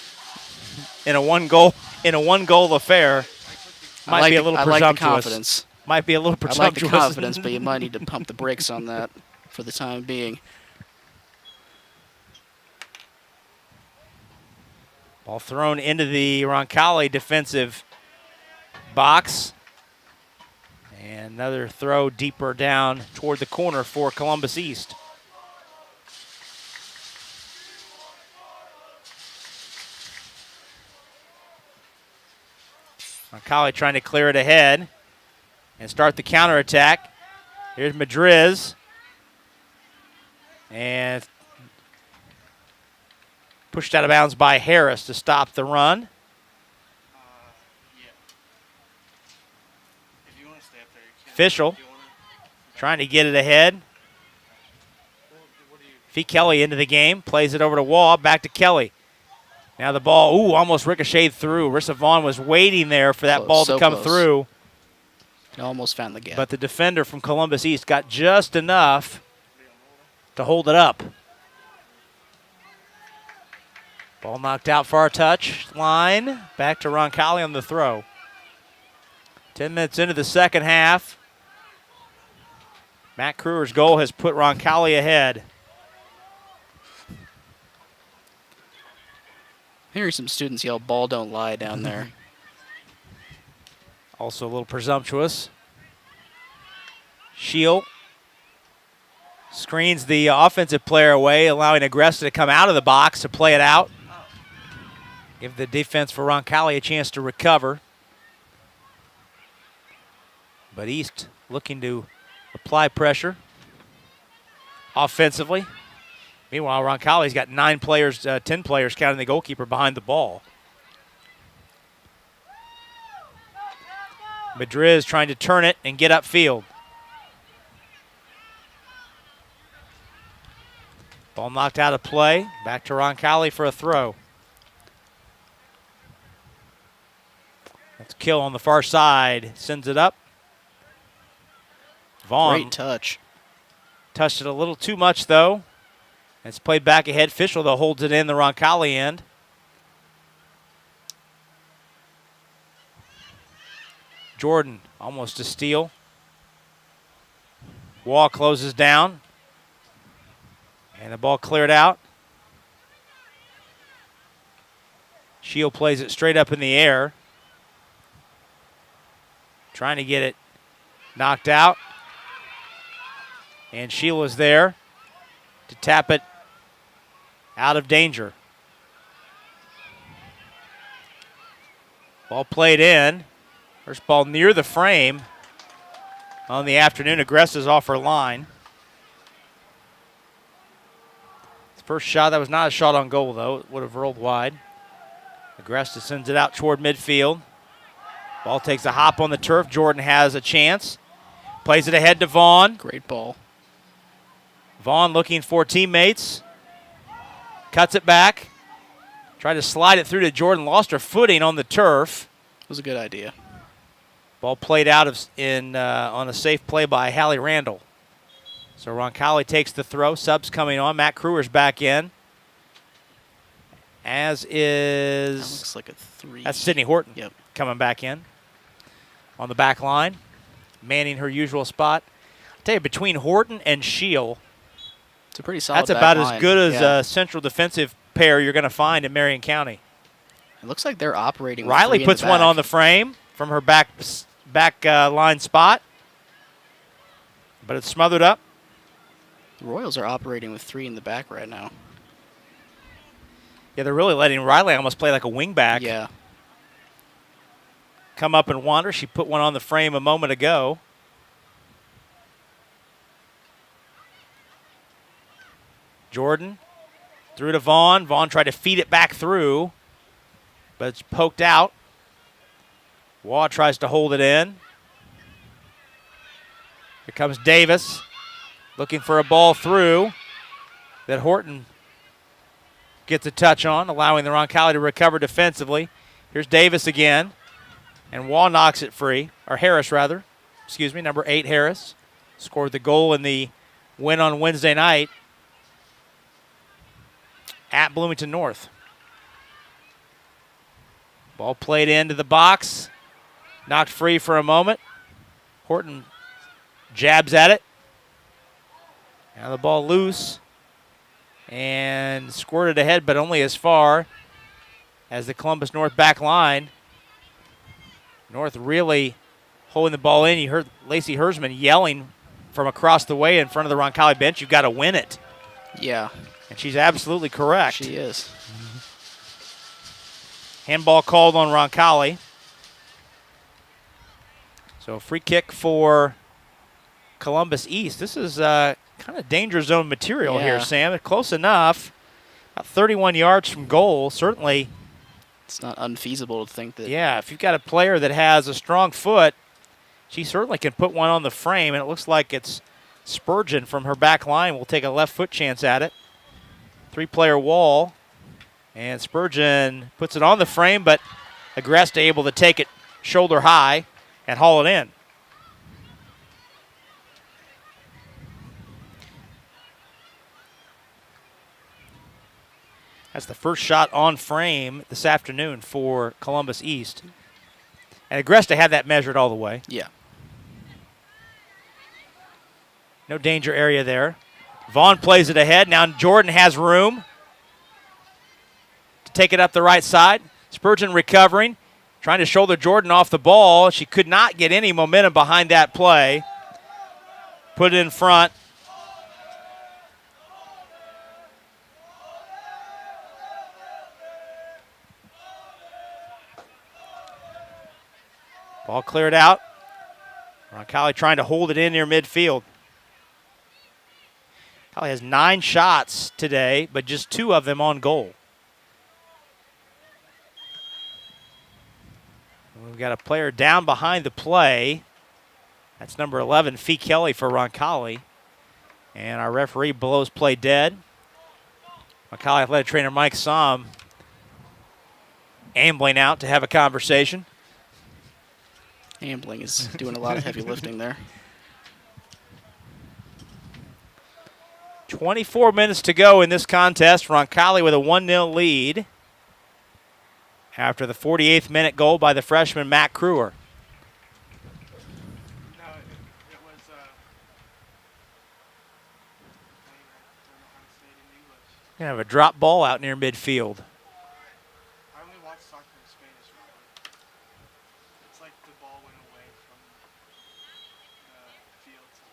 In a one goal affair. Might be a little presumptuous. I like the confidence. Might be a little presumptuous. I like the confidence, but you might need to pump the brakes on that for the time being. Ball thrown into the Roncalli defensive box. And another throw deeper down toward the corner for Columbus East. Roncalli trying to clear it ahead and start the counterattack. Here's Madriz. And pushed out of bounds by Harris to stop the run. Fischel trying to get it ahead. Fee Kelly into the game, plays it over to Wall, back to Kelly. Now the ball, almost ricocheted through. Rissa Vaughn was waiting there for that ball to come through. It almost found the gap. But the defender from Columbus East got just enough to hold it up. Ball knocked out far touch line. Back to Roncalli on the throw. 10 minutes into the second half. Matt Crewer's goal has put Roncalli ahead. Hearing some students yell, "Ball don't lie" down there. Also a little presumptuous. Shield screens the offensive player away, allowing Agresta to come out of the box to play it out. Give the defense for Roncalli a chance to recover. But East looking to apply pressure offensively. Meanwhile, Roncalli's got 10 players counting the goalkeeper behind the ball. Madriz trying to turn it and get upfield. Ball knocked out of play. Back to Roncalli for a throw. That's Kill on the far side. Sends it up. Vaughn. Great touch. Touched it a little too much, though. It's played back ahead. Fischel, though, holds it in the Roncalli end. Jordan almost a steal. Wall closes down. And the ball cleared out. Shield plays it straight up in the air. Trying to get it knocked out. And Sheila's there to tap it out of danger. Ball played in. First ball near the frame on the afternoon. Agresta's off her line. First shot, that was not a shot on goal, though. It would have rolled wide. Agresta sends it out toward midfield. Ball takes a hop on the turf. Jordan has a chance. Plays it ahead to Vaughn. Great ball. Vaughn looking for teammates. Cuts it back. Tried to slide it through to Jordan. Lost her footing on the turf. It was a good idea. Ball played out on a safe play by Hallie Randall. So Roncalli takes the throw. Subs coming on. Matt Kruer's back in. As is... That looks like a 3. That's Sydney Horton. Yep. Coming back in. On the back line. Manning her usual spot. I tell you, between Horton and Shield, it's a pretty solid that's about back line. as good as Yeah. a central defensive pair you're going to find in Marion County. It looks like they're operating with Riley 3 in puts the one back. on the frame from her back line spot. But it's smothered up. The Royals are operating with 3 in the back right now. Yeah, they're really letting Riley almost play like a wing back. Yeah. Come up and wander. She put one on the frame a moment ago. Jordan threw to Vaughn. Vaughn tried to feed it back through, but it's poked out. Waugh tries to hold it in. Here comes Davis looking for a ball through that Horton gets a touch on, allowing the Roncalli to recover defensively. Here's Davis again, and Waugh knocks it free, or Harris rather. Excuse me, number 8 Harris. Scored the goal in the win on Wednesday night at Bloomington North. Ball played into the box, knocked free for a moment. Horton jabs at it. Now the ball loose and squirted ahead, but only as far as the Columbus North back line. North really holding the ball in. You heard Lacey Hersman yelling from across the way in front of the Roncalli bench, "You've got to win it." Yeah. And she's absolutely correct. She is. Handball called on Roncalli. So a free kick for Columbus East. This is kind of danger zone material here, Sam. Close enough. About 31 yards from goal. Certainly. It's not unfeasible to think that. Yeah, if you've got a player that has a strong foot, she certainly can put one on the frame, and it looks like it's Spurgeon from her back line will take a left foot chance at it. 3-player wall, and Spurgeon puts it on the frame, but Agresta able to take it shoulder high and haul it in. That's the first shot on frame this afternoon for Columbus East. And Agresta had that measured all the way. Yeah. No danger area there. Vaughn plays it ahead. Now Jordan has room to take it up the right side. Spurgeon recovering. trying to shoulder Jordan off the ball. She could not get any momentum behind that play. Put it in front. Ball cleared out. Roncalli trying to hold it in near midfield. Roncalli has 9 shots today, but just 2 of them on goal. We've got a player down behind the play. That's number 11, Fee Kelly for Roncalli. And our referee blows play dead. Roncalli athletic trainer Mike Somm ambling out to have a conversation. Ambling is doing a lot of heavy lifting there. 24 minutes to go in this contest. Roncalli with a 1-0 lead after the 48th minute goal by the freshman Matt Crewer. No, it was. I don't know how to say it in English. Gonna have a drop ball out near midfield. I only watch soccer in Spanish. Really. It's like the ball went away from the field to the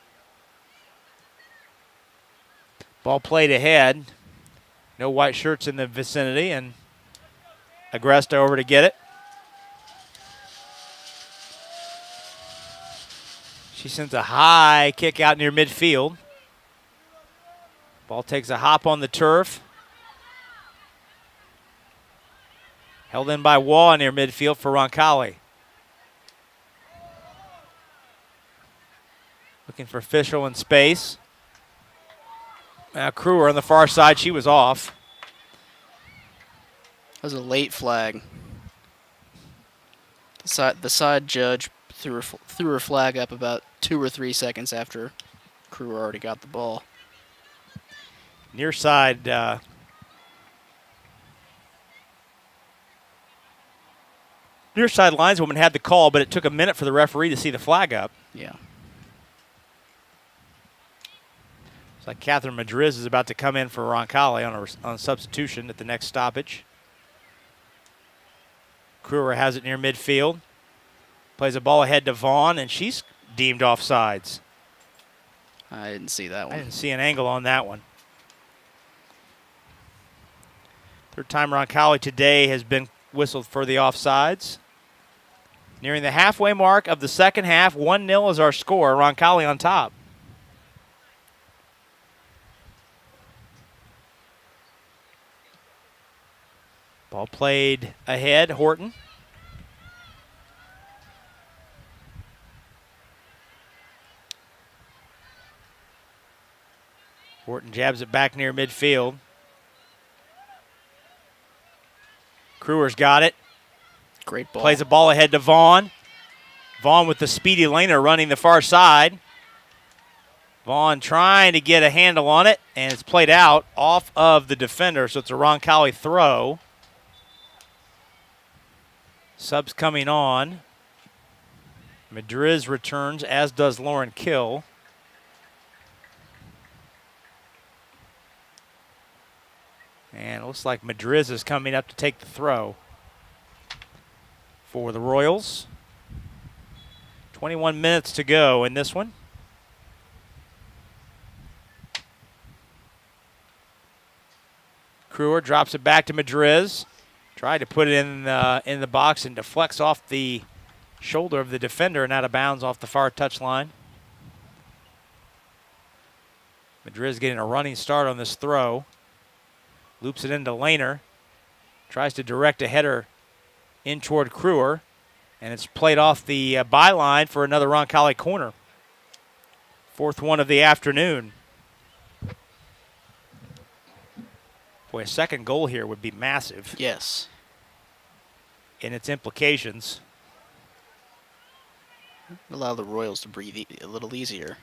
Ball played ahead. No white shirts in the vicinity, and Agresta over to get it. She sends a high kick out near midfield. Ball takes a hop on the turf. Held in by Waugh near midfield for Roncalli. Looking for Fischel in space. Now Crewer on the far side, she was off. That was a late flag. The side judge threw her flag up about 2 or 3 seconds after Crewer already got the ball. Near side, near side lineswoman had the call, but it took a minute for the referee to see the flag up. Yeah. It's like Catherine Madriz is about to come in for Roncalli on a substitution at the next stoppage. Crewer has it near midfield. Plays a ball ahead to Vaughn, and she's deemed offsides. I didn't see that one. I didn't see an angle on that one. Third time Roncalli today has been whistled for the offsides. Nearing the halfway mark of the second half, 1-0 is our score. Roncalli on top. Ball played ahead, Horton. Horton jabs it back near midfield. Crewer's got it. Great ball. Plays a ball ahead to Vaughn. Vaughn with the speedy laner running the far side. Vaughn trying to get a handle on it, and it's played out off of the defender, so it's a Roncalli throw. Subs coming on. Madriz returns, as does Lauren Kill. And it looks like Madriz is coming up to take the throw for the Royals. 21 minutes to go in this one. Crewer drops it back to Madriz. Tried to put it in the box and deflects off the shoulder of the defender and out of bounds off the far touchline. Madriz getting a running start on this throw. Loops it into Laner. Tries to direct a header in toward Crewer. And it's played off the byline for another Roncalli corner. Fourth one of the afternoon. Boy, a second goal here would be massive. Yes. In its implications. Allow the Royals to breathe a little easier.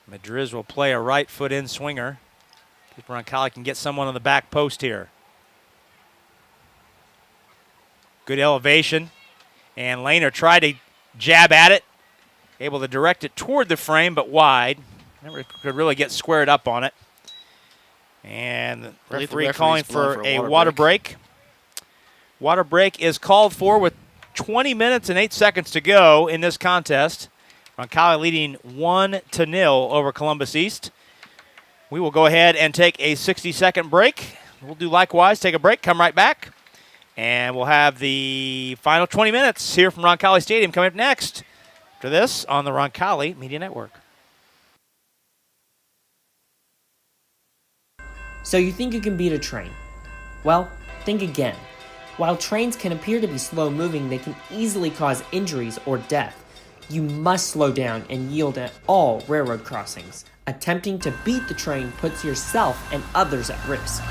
Madriz will play a right foot in swinger. If Roncalli can get someone on the back post here. Good elevation. And Laner tried to jab at it. Able to direct it toward the frame, but wide. Never could really get squared up on it. And the referee calling for a water break. Water break is called for with 20 minutes and 8 seconds to go in this contest. Roncalli leading 1-0 over Columbus East. We will go ahead and take a 60-second break. We'll do likewise, take a break, come right back, and we'll have the final 20 minutes here from Roncalli Stadium coming up next. After this on the Roncalli Media Network. So you think you can beat a train? Well, think again. While trains can appear to be slow moving, they can easily cause injuries or death. You must slow down and yield at all railroad crossings. Attempting to beat the train puts yourself and others at risk.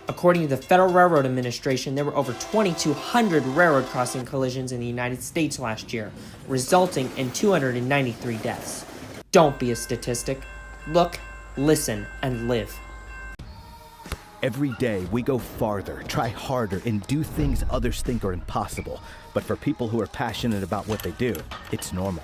According to the Federal Railroad Administration, there were over 2,200 railroad crossing collisions in the United States last year, resulting in 293 deaths. Don't be a statistic. Look, listen, and live. Every day we go farther, try harder, and do things others think are impossible. But for people who are passionate about what they do, it's normal.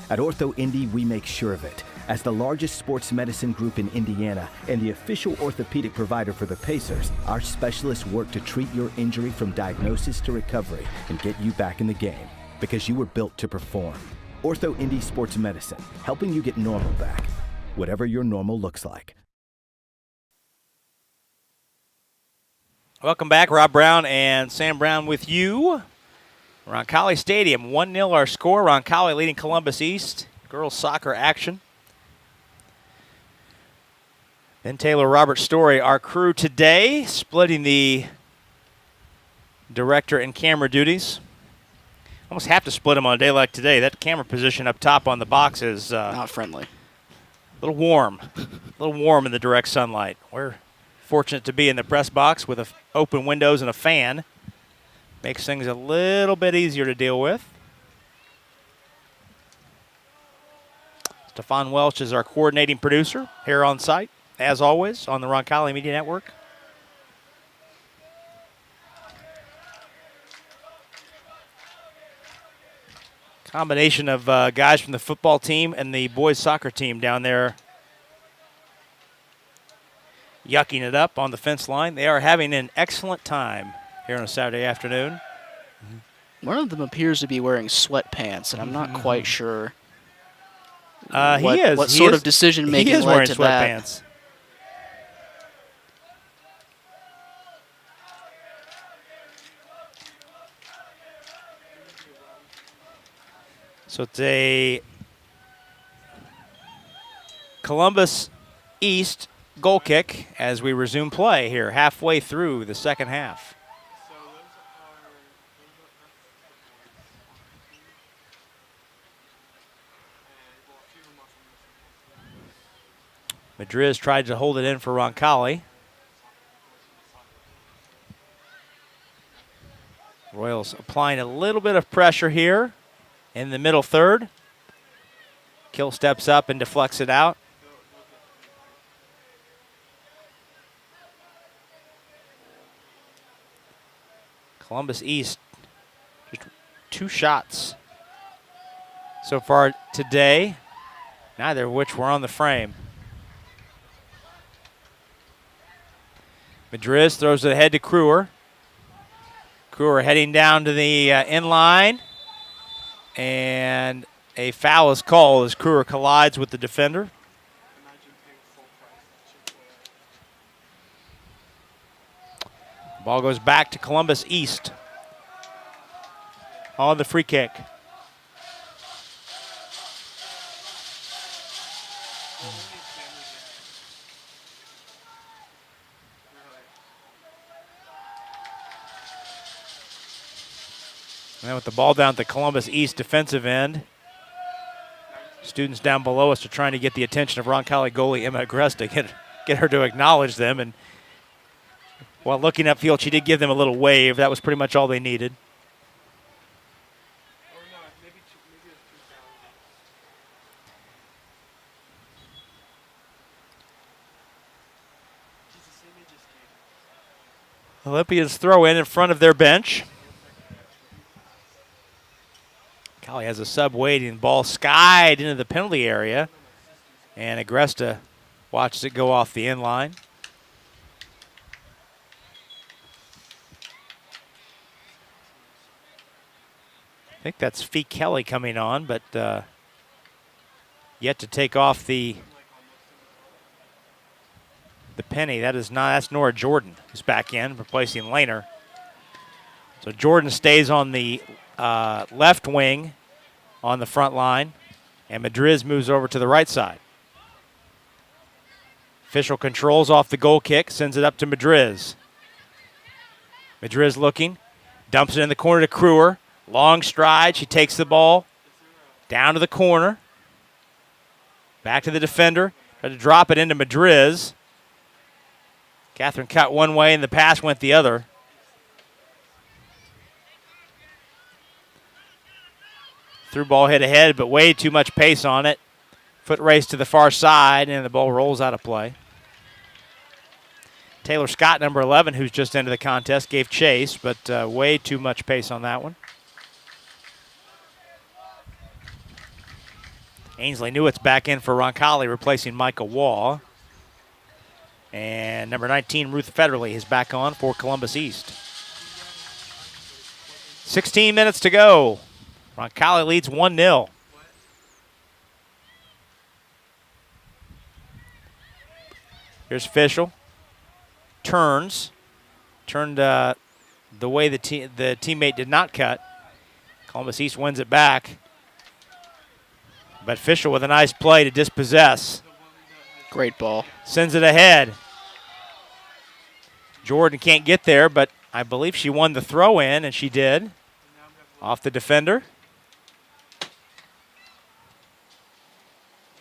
At Ortho Indy, we make sure of it. As the largest sports medicine group in Indiana and the official orthopedic provider for the Pacers, our specialists work to treat your injury from diagnosis to recovery and get you back in the game, because you were built to perform. Ortho Indy Sports Medicine, helping you get normal back, whatever your normal looks like. Welcome back. Rob Brown and Sam Brown with you. Roncalli Stadium, 1-0 our score. Roncalli leading Columbus East. Girls soccer action. Ben Taylor, Robert Story, our crew today, splitting the director and camera duties. Almost have to split them on a day like today. That camera position up top on the box is Not friendly. a little warm. A little warm in the direct sunlight. We're fortunate to be in the press box with open windows and a fan. Makes things a little bit easier to deal with. Stefan Welch is our coordinating producer here on site, as always, on the Roncalli Media Network. Combination of guys from the football team and the boys soccer team down there yucking it up on the fence line. They are having an excellent time here on a Saturday afternoon. One of them appears to be wearing sweatpants, and I'm not quite sure He is. what He sort is- of decision-making He is led wearing to that. sweatpants. So it's a Columbus East goal kick as we resume play here halfway through the second half. Madriz tried to hold it in for Roncalli. Royals applying a little bit of pressure here in the middle third. Kill steps up and deflects it out. Columbus East, just 2 shots so far today, neither of which were on the frame. Madriz throws it ahead to Kruer. Kruer heading down to the end line. And a foul is called as Kruer collides with the defender. Ball goes back to Columbus East on the free kick. And with the ball down at the Columbus East defensive end, students down below us are trying to get the attention of Roncalli goalie Emma Agresta, get her to acknowledge them. And while looking upfield, she did give them a little wave. That was pretty much all they needed. Olympians throw in front of their bench. Callie has a sub waiting. Ball skied into the penalty area. And Agresta watches it go off the end line. think that's Fee Kelly coming on, but yet to take off the penny. That's Nora Jordan, who's back in, replacing Lehner. So Jordan stays on the left wing on the front line, and Madriz moves over to the right side. Official controls off the goal kick, sends it up to Madriz. Madriz looking, dumps it in the corner to Kruer. Long stride, she takes the ball down to the corner. Back to the defender, tried to drop it into Madriz. Catherine cut one way and the pass went the other. Through ball hit ahead, but way too much pace on it. Foot race to the far side, and the ball rolls out of play. Taylor Scott, number 11, who's just into the contest, gave chase, but way too much pace on that one. Ainsley Newitt's back in for Roncalli, replacing Micah Waugh. And number 19, Ruth Federley, is back on for Columbus East. 16 minutes to go. Roncalli leads 1-0. Here's Fischel. Turned the way the teammate did not cut. Columbus East wins it back. But Fischel with a nice play to dispossess. Great ball. Sends it ahead. Jordan can't get there, but I believe she won the throw in, and she did. Off the defender.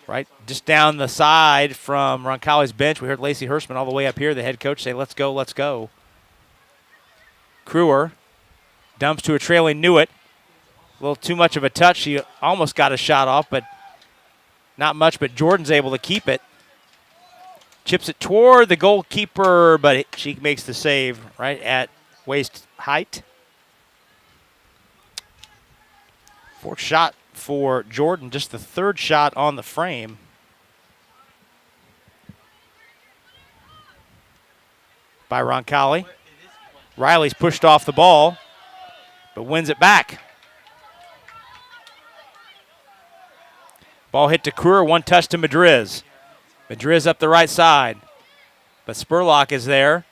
Right, just down the side from Roncalli's bench, we heard Lacey Hirschman all the way up here, the head coach, say, let's go, let's go. Kruer dumps to a trailing Newitt. A little too much of a touch. She almost got a shot off, but not much, but Jordan's able to keep it. Chips it toward the goalkeeper, but she makes the save right at waist height. Fourth shot for Jordan, just the third shot on the frame. By Roncalli. Riley's pushed off the ball, but wins it back. Ball hit to Kruer, one touch to Madriz. Madriz up the right side, but Spurlock is there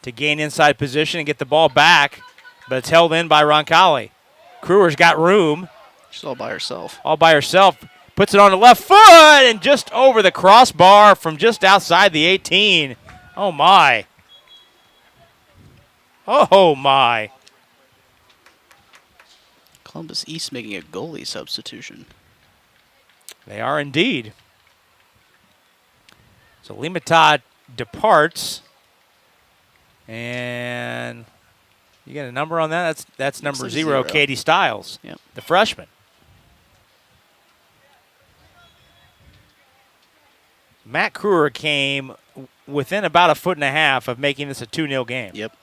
to gain inside position and get the ball back, but it's held in by Roncalli. Kruer's got room. She's all by herself. All by herself. Puts it on the left foot and just over the crossbar from just outside the 18. Oh, my. Oh, my. Columbus East making a goalie substitution. They are indeed. So Limatad departs. And you got a number on that? That's number like 0, Katie Stiles, yep. The freshman. Matt Kruer came within about a foot and a half of making this a 2-0 game. Yep.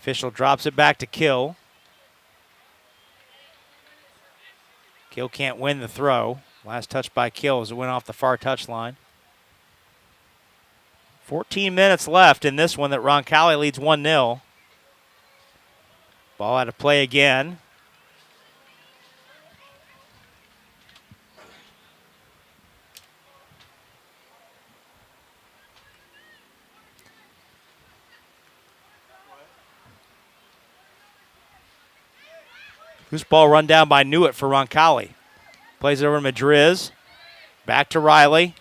Official drops it back to Kill. Kill can't win the throw. Last touch by Kill as it went off the far touchline. 14 minutes left in this one that Roncalli leads 1-0. Ball out of play again. Loose ball run down by Newitt for Roncalli. Plays it over to Madriz. Back to Riley.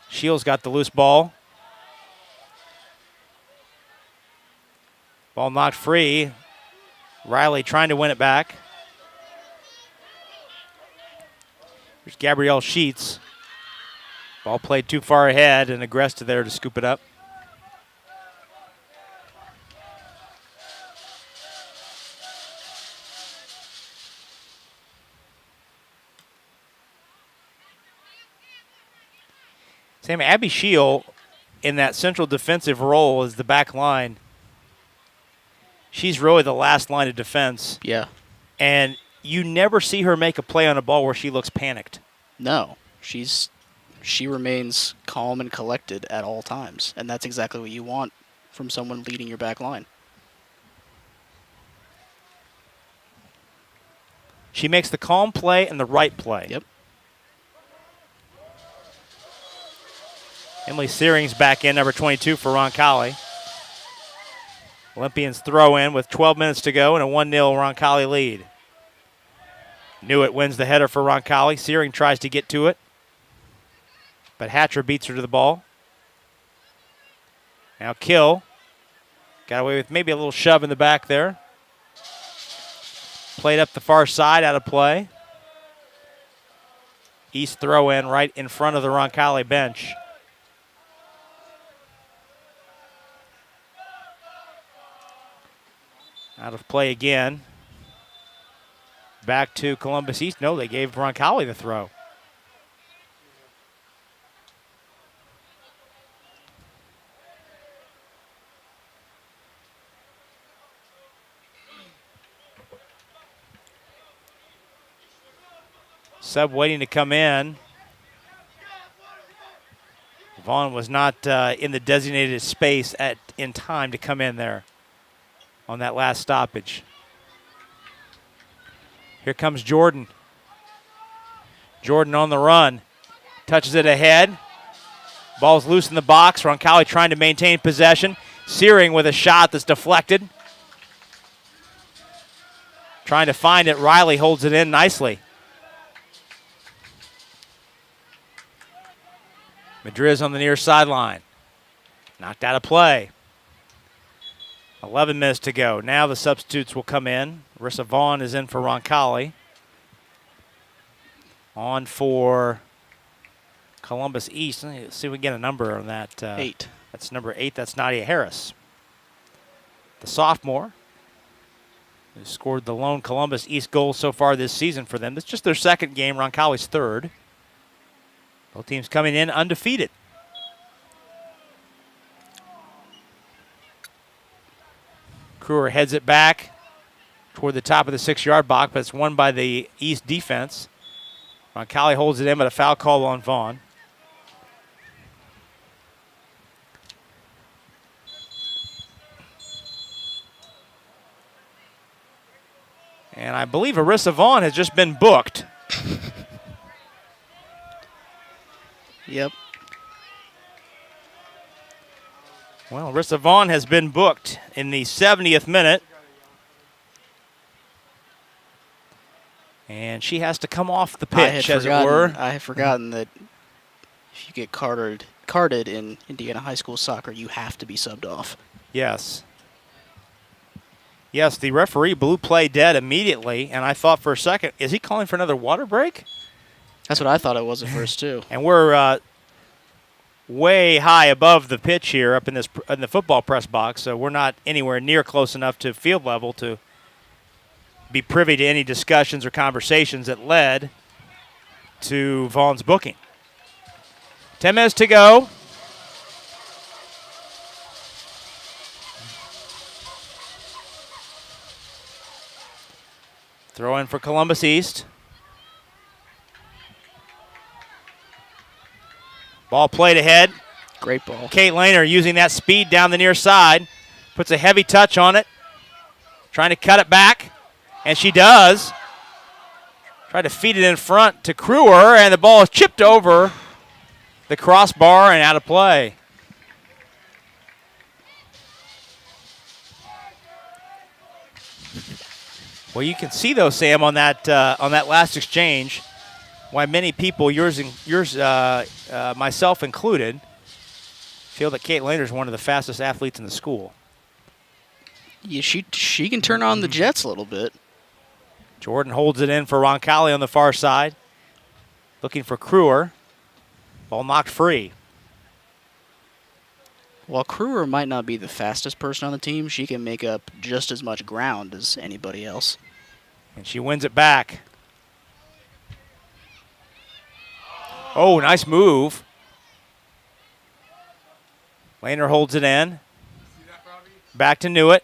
Shields got the loose ball. Ball knocked free. Riley trying to win it back. Here's Gabrielle Sheets. Ball played too far ahead and Agresta there to scoop it up. Sam, Abby Scheel in that central defensive role as the back line. She's really the last line of defense. Yeah. And you never see her make a play on a ball where she looks panicked. No. She remains calm and collected at all times. And that's exactly what you want from someone leading your back line. She makes the calm play and the right play. Yep. Emily Searing's back in, number 22 for Roncalli. Olympians throw in with 12 minutes to go and a 1-0 Roncalli lead. Newitt wins the header for Roncalli. Searing tries to get to it, but Hatcher beats her to the ball. Now Kill got away with maybe a little shove in the back there. Played up the far side, out of play. East throw in right in front of the Roncalli bench. Out of play again. Back to Columbus East. No, they gave Roncalli the throw. Sub waiting to come in. Vaughn was not in the designated space in time to come in there on that last stoppage. Here comes Jordan. Jordan on the run. Touches it ahead. Ball's loose in the box. Roncalli trying to maintain possession. Searing with a shot that's deflected. Trying to find it. Riley holds it in nicely. Madriz on the near sideline. Knocked out of play. 11 minutes to go. Now the substitutes will come in. Rissa Vaughn is in for Roncalli. On for Columbus East. Let's see if we can get a number on that. 8. That's number 8. That's Nadia Harris. The sophomore who scored the lone Columbus East goal so far this season for them. It's just their second game. Roncalli's third. Both teams coming in undefeated. Kruger heads it back toward the top of the 6-yard box, but it's won by the East defense. Roncalli holds it in, but a foul call on Vaughn. And I believe Arissa Vaughn has just been booked. Yep. Well, Arissa Vaughn has been booked in the 70th minute. And she has to come off the pitch, as it were. I had forgotten that if you get carded in Indiana high school soccer, you have to be subbed off. Yes. Yes, the referee blew play dead immediately, and I thought for a second, is he calling for another water break? That's what I thought it was at first, too. And we're way high above the pitch here up in the football press box, so we're not anywhere near close enough to field level to be privy to any discussions or conversations that led to Vaughn's booking. 10 minutes to go. Throw in for Columbus East. Ball played ahead. Great ball. Kate Lehner using that speed down the near side. Puts a heavy touch on it. Trying to cut it back. And she does. Tried to feed it in front to Kruger, and the ball is chipped over the crossbar and out of play. Well, you can see though, Sam, on that last exchange, why many people, myself included, feel that Kate Lehner is one of the fastest athletes in the school. Yeah, she can turn on the jets a little bit. Jordan holds it in for Roncalli on the far side. Looking for Kruger. Ball knocked free. While Kruger might not be the fastest person on the team, she can make up just as much ground as anybody else. And she wins it back. Oh, nice move. Lehner holds it in. Back to Newitt.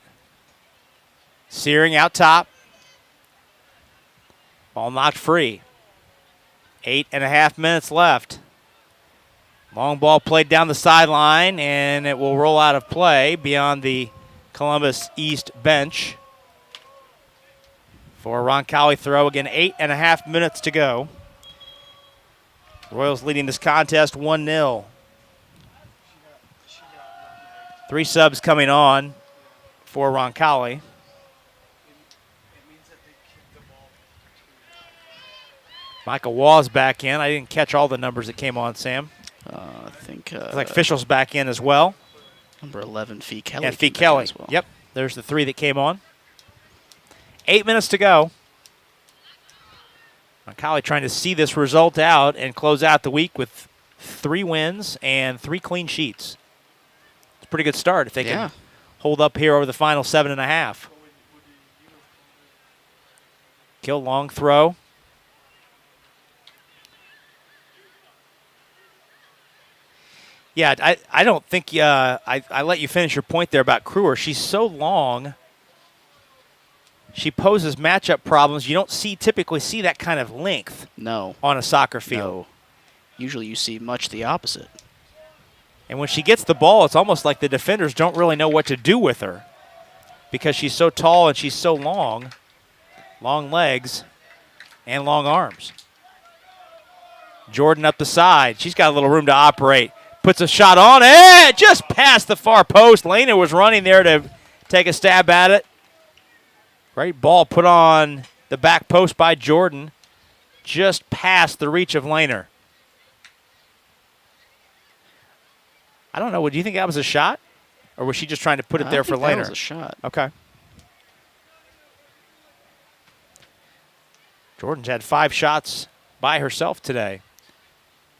Searing out top. Ball knocked free. 8.5 minutes left. Long ball played down the sideline, and it will roll out of play beyond the Columbus East bench for a Roncalli throw. Again, 8.5 minutes to go. Royals leading this contest 1-0. 3 subs coming on for Roncalli. Michael Waugh's back in. I didn't catch all the numbers that came on, Sam. I think Looks like Fischel's back in as well. number 11, Fee Kelly. And Fee Kelly. As well. Yep, there's the 3 that came on. 8 minutes to go. Roncalli trying to see this result out and close out the week with 3 wins and 3 clean sheets. It's a pretty good start if they can hold up here over the final 7.5. Kill long throw. Yeah, I don't think I let you finish your point there about Kruger. She's so long. She poses matchup problems. You don't typically see that kind of length on a soccer field. No. Usually you see much the opposite. And when she gets the ball, it's almost like the defenders don't really know what to do with her because she's so tall and she's so long. Long legs and long arms. Jordan up the side. She's got a little room to operate. Puts a shot on it, just past the far post. Lena was running there to take a stab at it. Great ball put on the back post by Jordan, just past the reach of Lehner. I don't know. Do you think that was a shot? Or was she just trying to put it there for Lehner? That was a shot. Okay. Jordan's had 5 shots by herself today.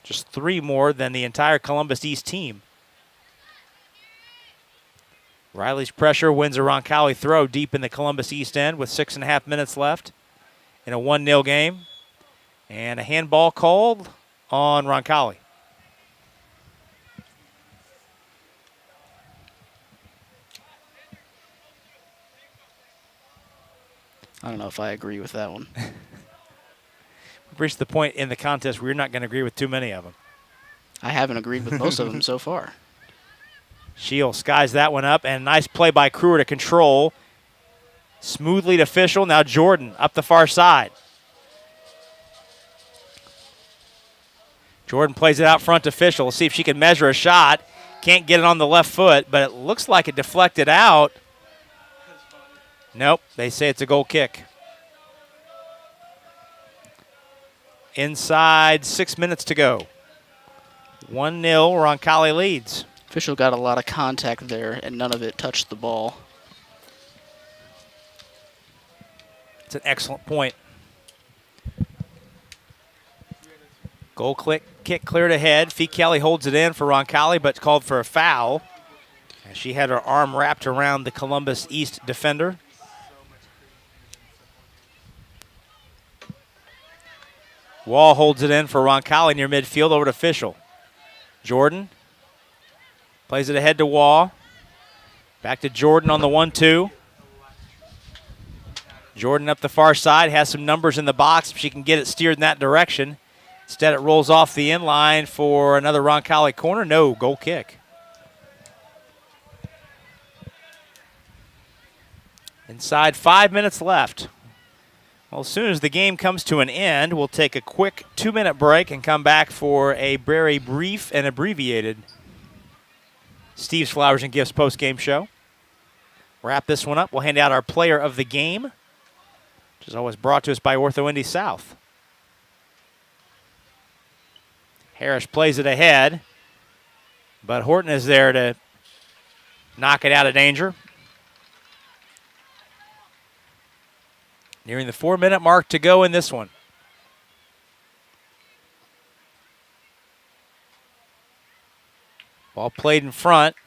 Just 3 more than the entire Columbus East team. Riley's pressure wins a Roncalli throw deep in the Columbus East end with 6.5 minutes left in a 1-0 game. And a handball called on Roncalli. I don't know if I agree with that one. We've reached the point in the contest where you're not going to agree with too many of them. I haven't agreed with most of them so far. Shield skies that one up, and nice play by Kruger to control. Smoothly to Fischel. Now Jordan up the far side. Jordan plays it out front to Fischel. We'll see if she can measure a shot. Can't get it on the left foot, but it looks like it deflected out. Nope, they say it's a goal kick. Inside 6 minutes to go. 1-0, Roncalli leads. Fischel got a lot of contact there, and none of it touched the ball. It's an excellent point. Goal kick cleared ahead. Fee Kelly holds it in for Roncalli, but called for a foul. And she had her arm wrapped around the Columbus East defender. Wall holds it in for Roncalli near midfield over to Fischel. Jordan plays it ahead to Wall. Back to Jordan on the 1-2. Jordan up the far side, has some numbers in the box if she can get it steered in that direction. Instead, it rolls off the inline for another Roncalli corner. No, goal kick. Inside 5 minutes left. Well, as soon as the game comes to an end, we'll take a quick 2-minute break and come back for a very brief and abbreviated Steve's Flowers and Gifts post-game show. Wrap this one up. We'll hand out our player of the game, which is always brought to us by Ortho Indy South. Harris plays it ahead, but Horton is there to knock it out of danger. Nearing the 4-minute mark to go in this one. Ball played in front.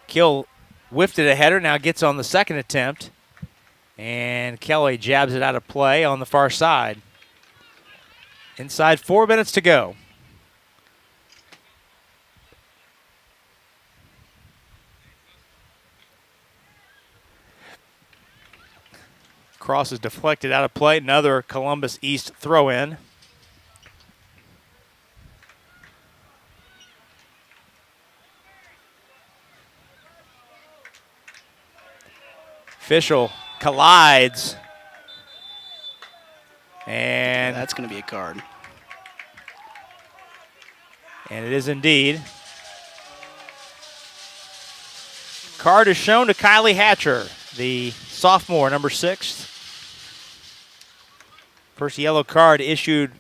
Kill whiffed it a header, now gets on the second attempt. And Kelly jabs it out of play on the far side. Inside 4 minutes to go. Cross is deflected out of play. Another Columbus East throw-in. Fischel collides. And that's going to be a card. And it is indeed. Card is shown to Kylie Hatcher, the sophomore, number 6. First yellow card issued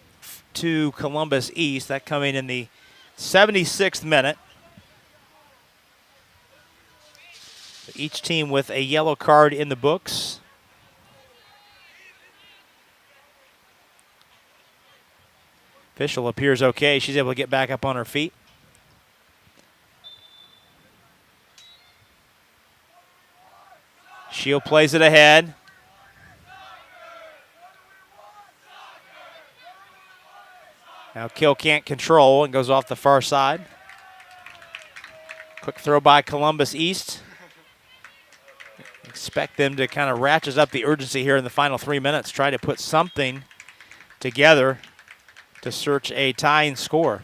to Columbus East. That coming in the 76th minute. Each team with a yellow card in the books. Fischel appears okay. She's able to get back up on her feet. Shield plays it ahead. Now Kill can't control and goes off the far side. Quick throw by Columbus East. Expect them to kind of ratchet up the urgency here in the final 3 minutes. Try to put something together to search a tying score.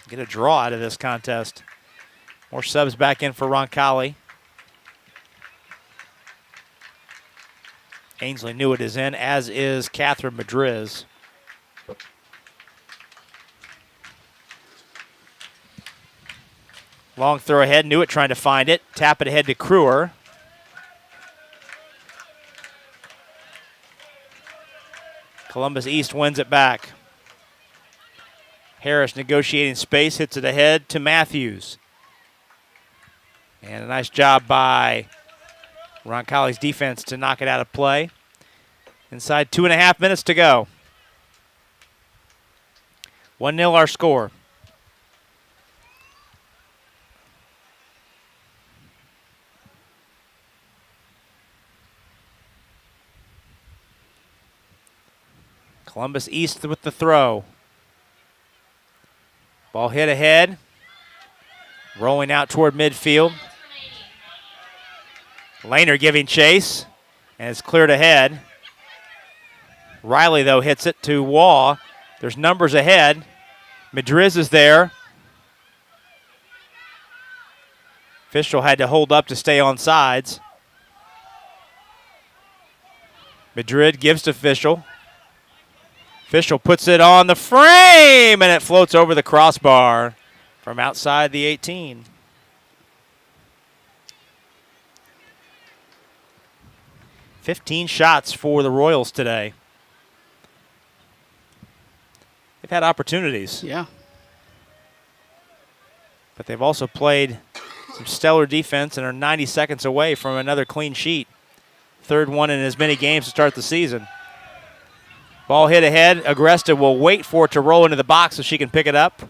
Get a draw out of this contest. More subs back in for Roncalli. Ainsley Newitt is in, as is Catherine Madriz. Long throw ahead, Newitt trying to find it. Tap it ahead to Kruer. Columbus East wins it back. Harris negotiating space, hits it ahead to Matthews. And a nice job by Roncalli's defense to knock it out of play. Inside 2.5 minutes to go. 1-0 our score. Columbus East with the throw. Ball hit ahead. Rolling out toward midfield. Lehner giving chase, and it's cleared ahead. Riley, though, hits it to Waugh. There's numbers ahead. Madriz is there. Fischel had to hold up to stay on sides. Madrid gives to Fischel. Fischel puts it on the frame, and it floats over the crossbar from outside the 18. "15 shots for the Royals today. They've had opportunities. Yeah. But they've also played some stellar defense and are 90 seconds away from another clean sheet. Third one in as many games to start the season. Ball hit ahead. Agresta will wait for it to roll into the box so she can pick it up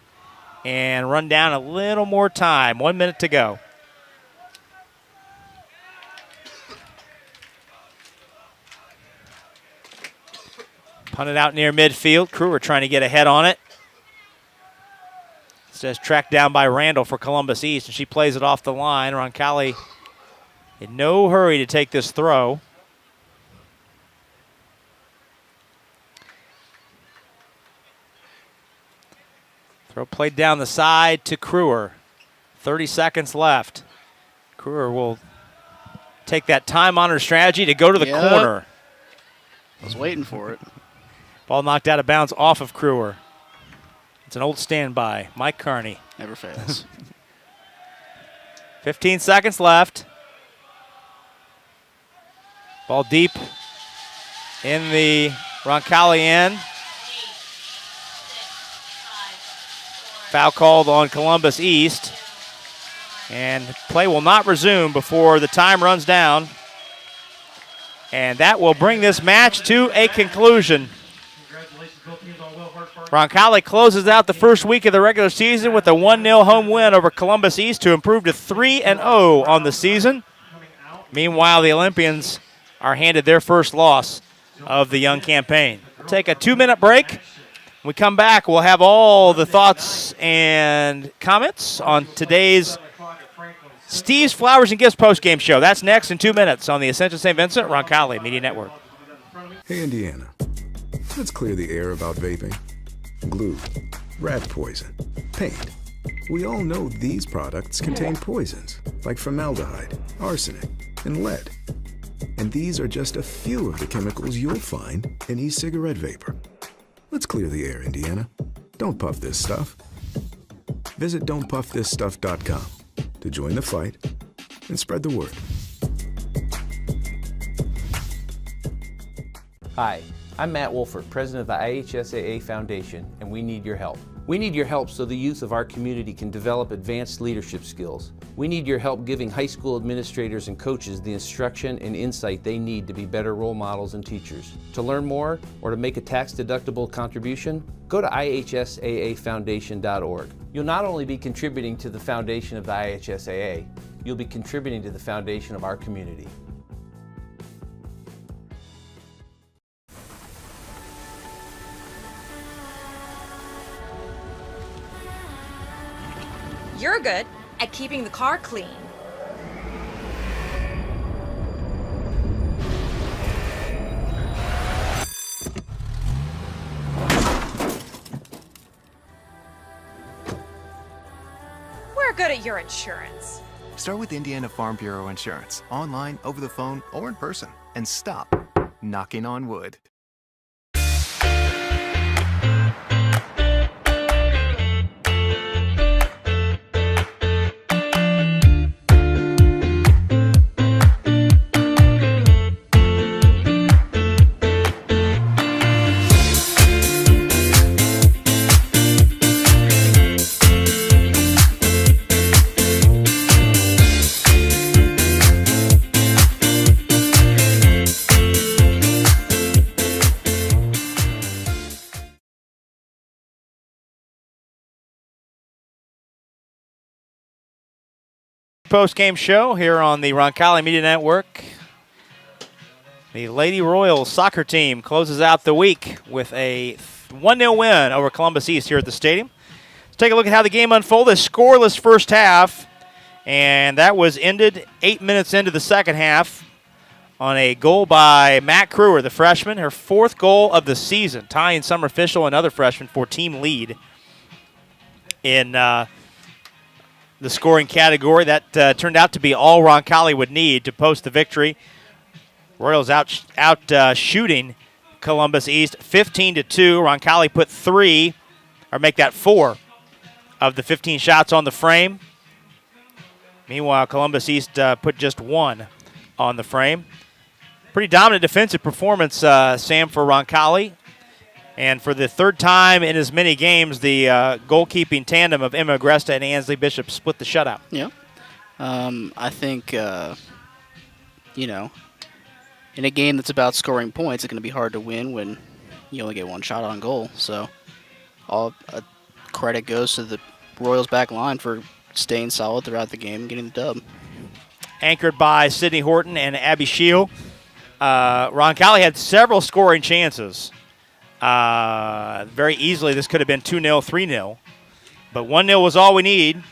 and run down a little more time. 1 minute to go. Punted out near midfield. Kruer trying to get ahead on it. It says tracked down by Randall for Columbus East, and she plays it off the line. Roncalli in no hurry to take this throw. Throw played down the side to Kruer. 30 seconds left. Kruer will take that time-honored strategy to go to the corner. I was waiting for it. Ball knocked out of bounds off of Kruer. It's an old standby. Mike Carney. Never fails. 15 seconds left. Ball deep in the Roncalli end. Foul called on Columbus East. And play will not resume before the time runs down. And that will bring this match to a conclusion. Roncalli closes out the first week of the regular season with a 1-0 home win over Columbus East to improve to 3-0 on the season. Meanwhile, the Olympians are handed their first loss of the young campaign. We'll take a 2-minute break. When we come back, we'll have all the thoughts and comments on today's Steve's Flowers and Gifts postgame show. That's next in 2 minutes on the Ascension St. Vincent Roncalli Media Network. Hey, Indiana. Let's clear the air about vaping. Glue, rat poison, paint. We all know these products contain poisons like formaldehyde, arsenic, and lead. And And these are just a few of the chemicals you'll find in e-cigarette vapor. Let's clear the air, Indiana. Don't puff this stuff. Visit don'tpuffthisstuff.com to join the fight and spread the word. Hi, I'm Matt Wolford, president of the IHSAA Foundation, and we need your help. We need your help so the youth of our community can develop advanced leadership skills. We need your help giving high school administrators and coaches the instruction and insight they need to be better role models and teachers. To learn more or to make a tax-deductible contribution, go to ihsaafoundation.org. You'll not only be contributing to the foundation of the IHSAA, you'll be contributing to the foundation of our community. You're good at keeping the car clean. We're good at your insurance. Start with Indiana Farm Bureau Insurance, online, over the phone, or in person, and stop knocking on wood. Post-game show here on the Roncalli Media Network. The Lady Royals soccer team closes out the week with a 1-0 win over Columbus East here at the stadium. Let's take a look at how the game unfolded. Scoreless first half, and that was ended 8 minutes into the second half on a goal by Matt Crewer, the freshman, her fourth goal of the season, tying Summer Fischel, another freshman, for team lead in the scoring category. That turned out to be all Roncalli would need to post the victory. Royals out shooting Columbus East 15-2. Roncalli put 3, or make that 4, of the 15 shots on the frame. Meanwhile, Columbus East put just 1 on the frame. Pretty dominant defensive performance, Sam, for Roncalli. And for the third time in as many games, the goalkeeping tandem of Emma Agresta and Ansley Bishop split the shutout. Yeah. I think, you know, in a game that's about scoring points, it's going to be hard to win when you only get one shot on goal. So all credit goes to the Royals back line for staying solid throughout the game and getting the dub. Anchored by Sydney Horton and Abby Scheel. Roncalli had several scoring chances. Very easily, this could have been 2-0, 3-0. But 1-0 was all we need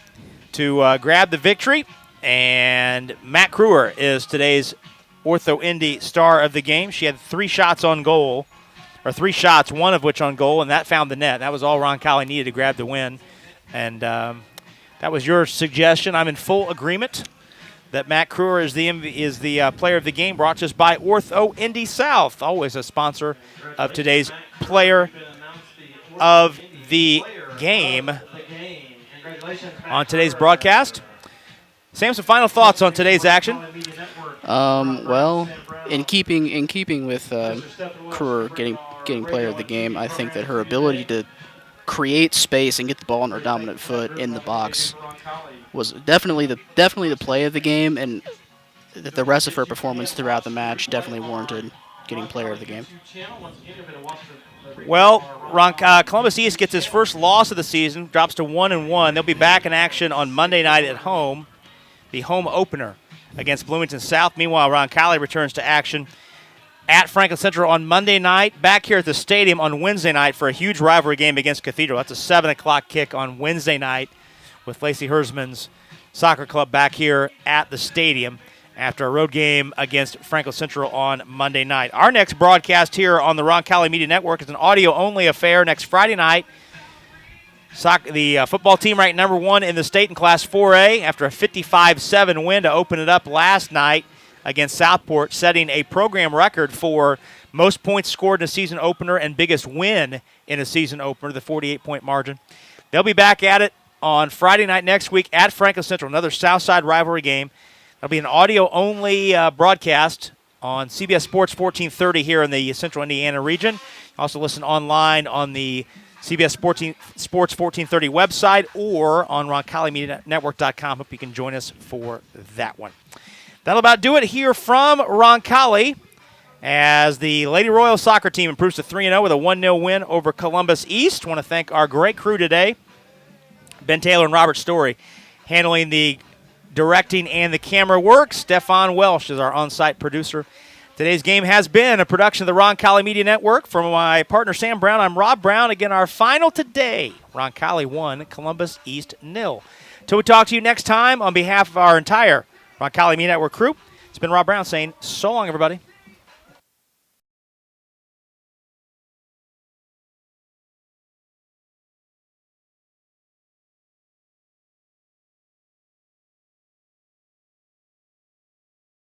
to grab the victory. And Matt Crewer is today's Ortho Indy star of the game. She had 3 shots on goal, or 3 shots, 1 of which on goal, and that found the net. That was all Roncalli needed to grab the win. And that was your suggestion. I'm in full agreement that Matt Crewer is the player of the game, brought to us by Ortho Indy South, always a sponsor of today's player of the game on today's broadcast. Sam, some final thoughts on today's action? Well, in keeping with Crewer getting player of the game, I think that her ability to create space and get the ball on her dominant foot in the box was definitely the play of the game, and that the rest of her performance throughout the match definitely warranted getting player of the game. Well, Columbus East gets his first loss of the season, drops to 1-1. They'll be back in action on Monday night at home, the home opener against Bloomington South. Meanwhile, Roncalli returns to action at Franklin Central on Monday night, back here at the stadium on Wednesday night for a huge rivalry game against Cathedral. That's a 7 o'clock kick on Wednesday night with Lacey Hersman's soccer club back here at the stadium after a road game against Franklin Central on Monday night. Our next broadcast here on the Roncalli Media Network is an audio-only affair next Friday night. The football team ranked number 1 in the state in Class 4A after a 55-7 win to open it up last night against Southport, setting a program record for most points scored in a season opener and biggest win in a season opener, the 48-point margin. They'll be back at it on Friday night next week at Franklin Central, another Southside rivalry game. There'll be an audio-only broadcast on CBS Sports 1430 here in the Central Indiana region. Also listen online on the CBS Sports 1430 website or on RoncalliMediaNetwork.com. Hope you can join us for that one. That'll about do it here from Roncalli as the Lady Royal soccer team improves to 3-0 with a 1-0 win over Columbus East. Want to thank our great crew today, Ben Taylor and Robert Story, handling the directing and the camera work. Stefan Welsh is our on-site producer. Today's game has been a production of the Roncalli Media Network. From my partner Sam Brown, I'm Rob Brown. Again, our final today, Roncalli 1, Columbus East 0. Till we talk to you next time, on behalf of our entire Roncalli Media Network crew, it's been Rob Brown saying so long, everybody.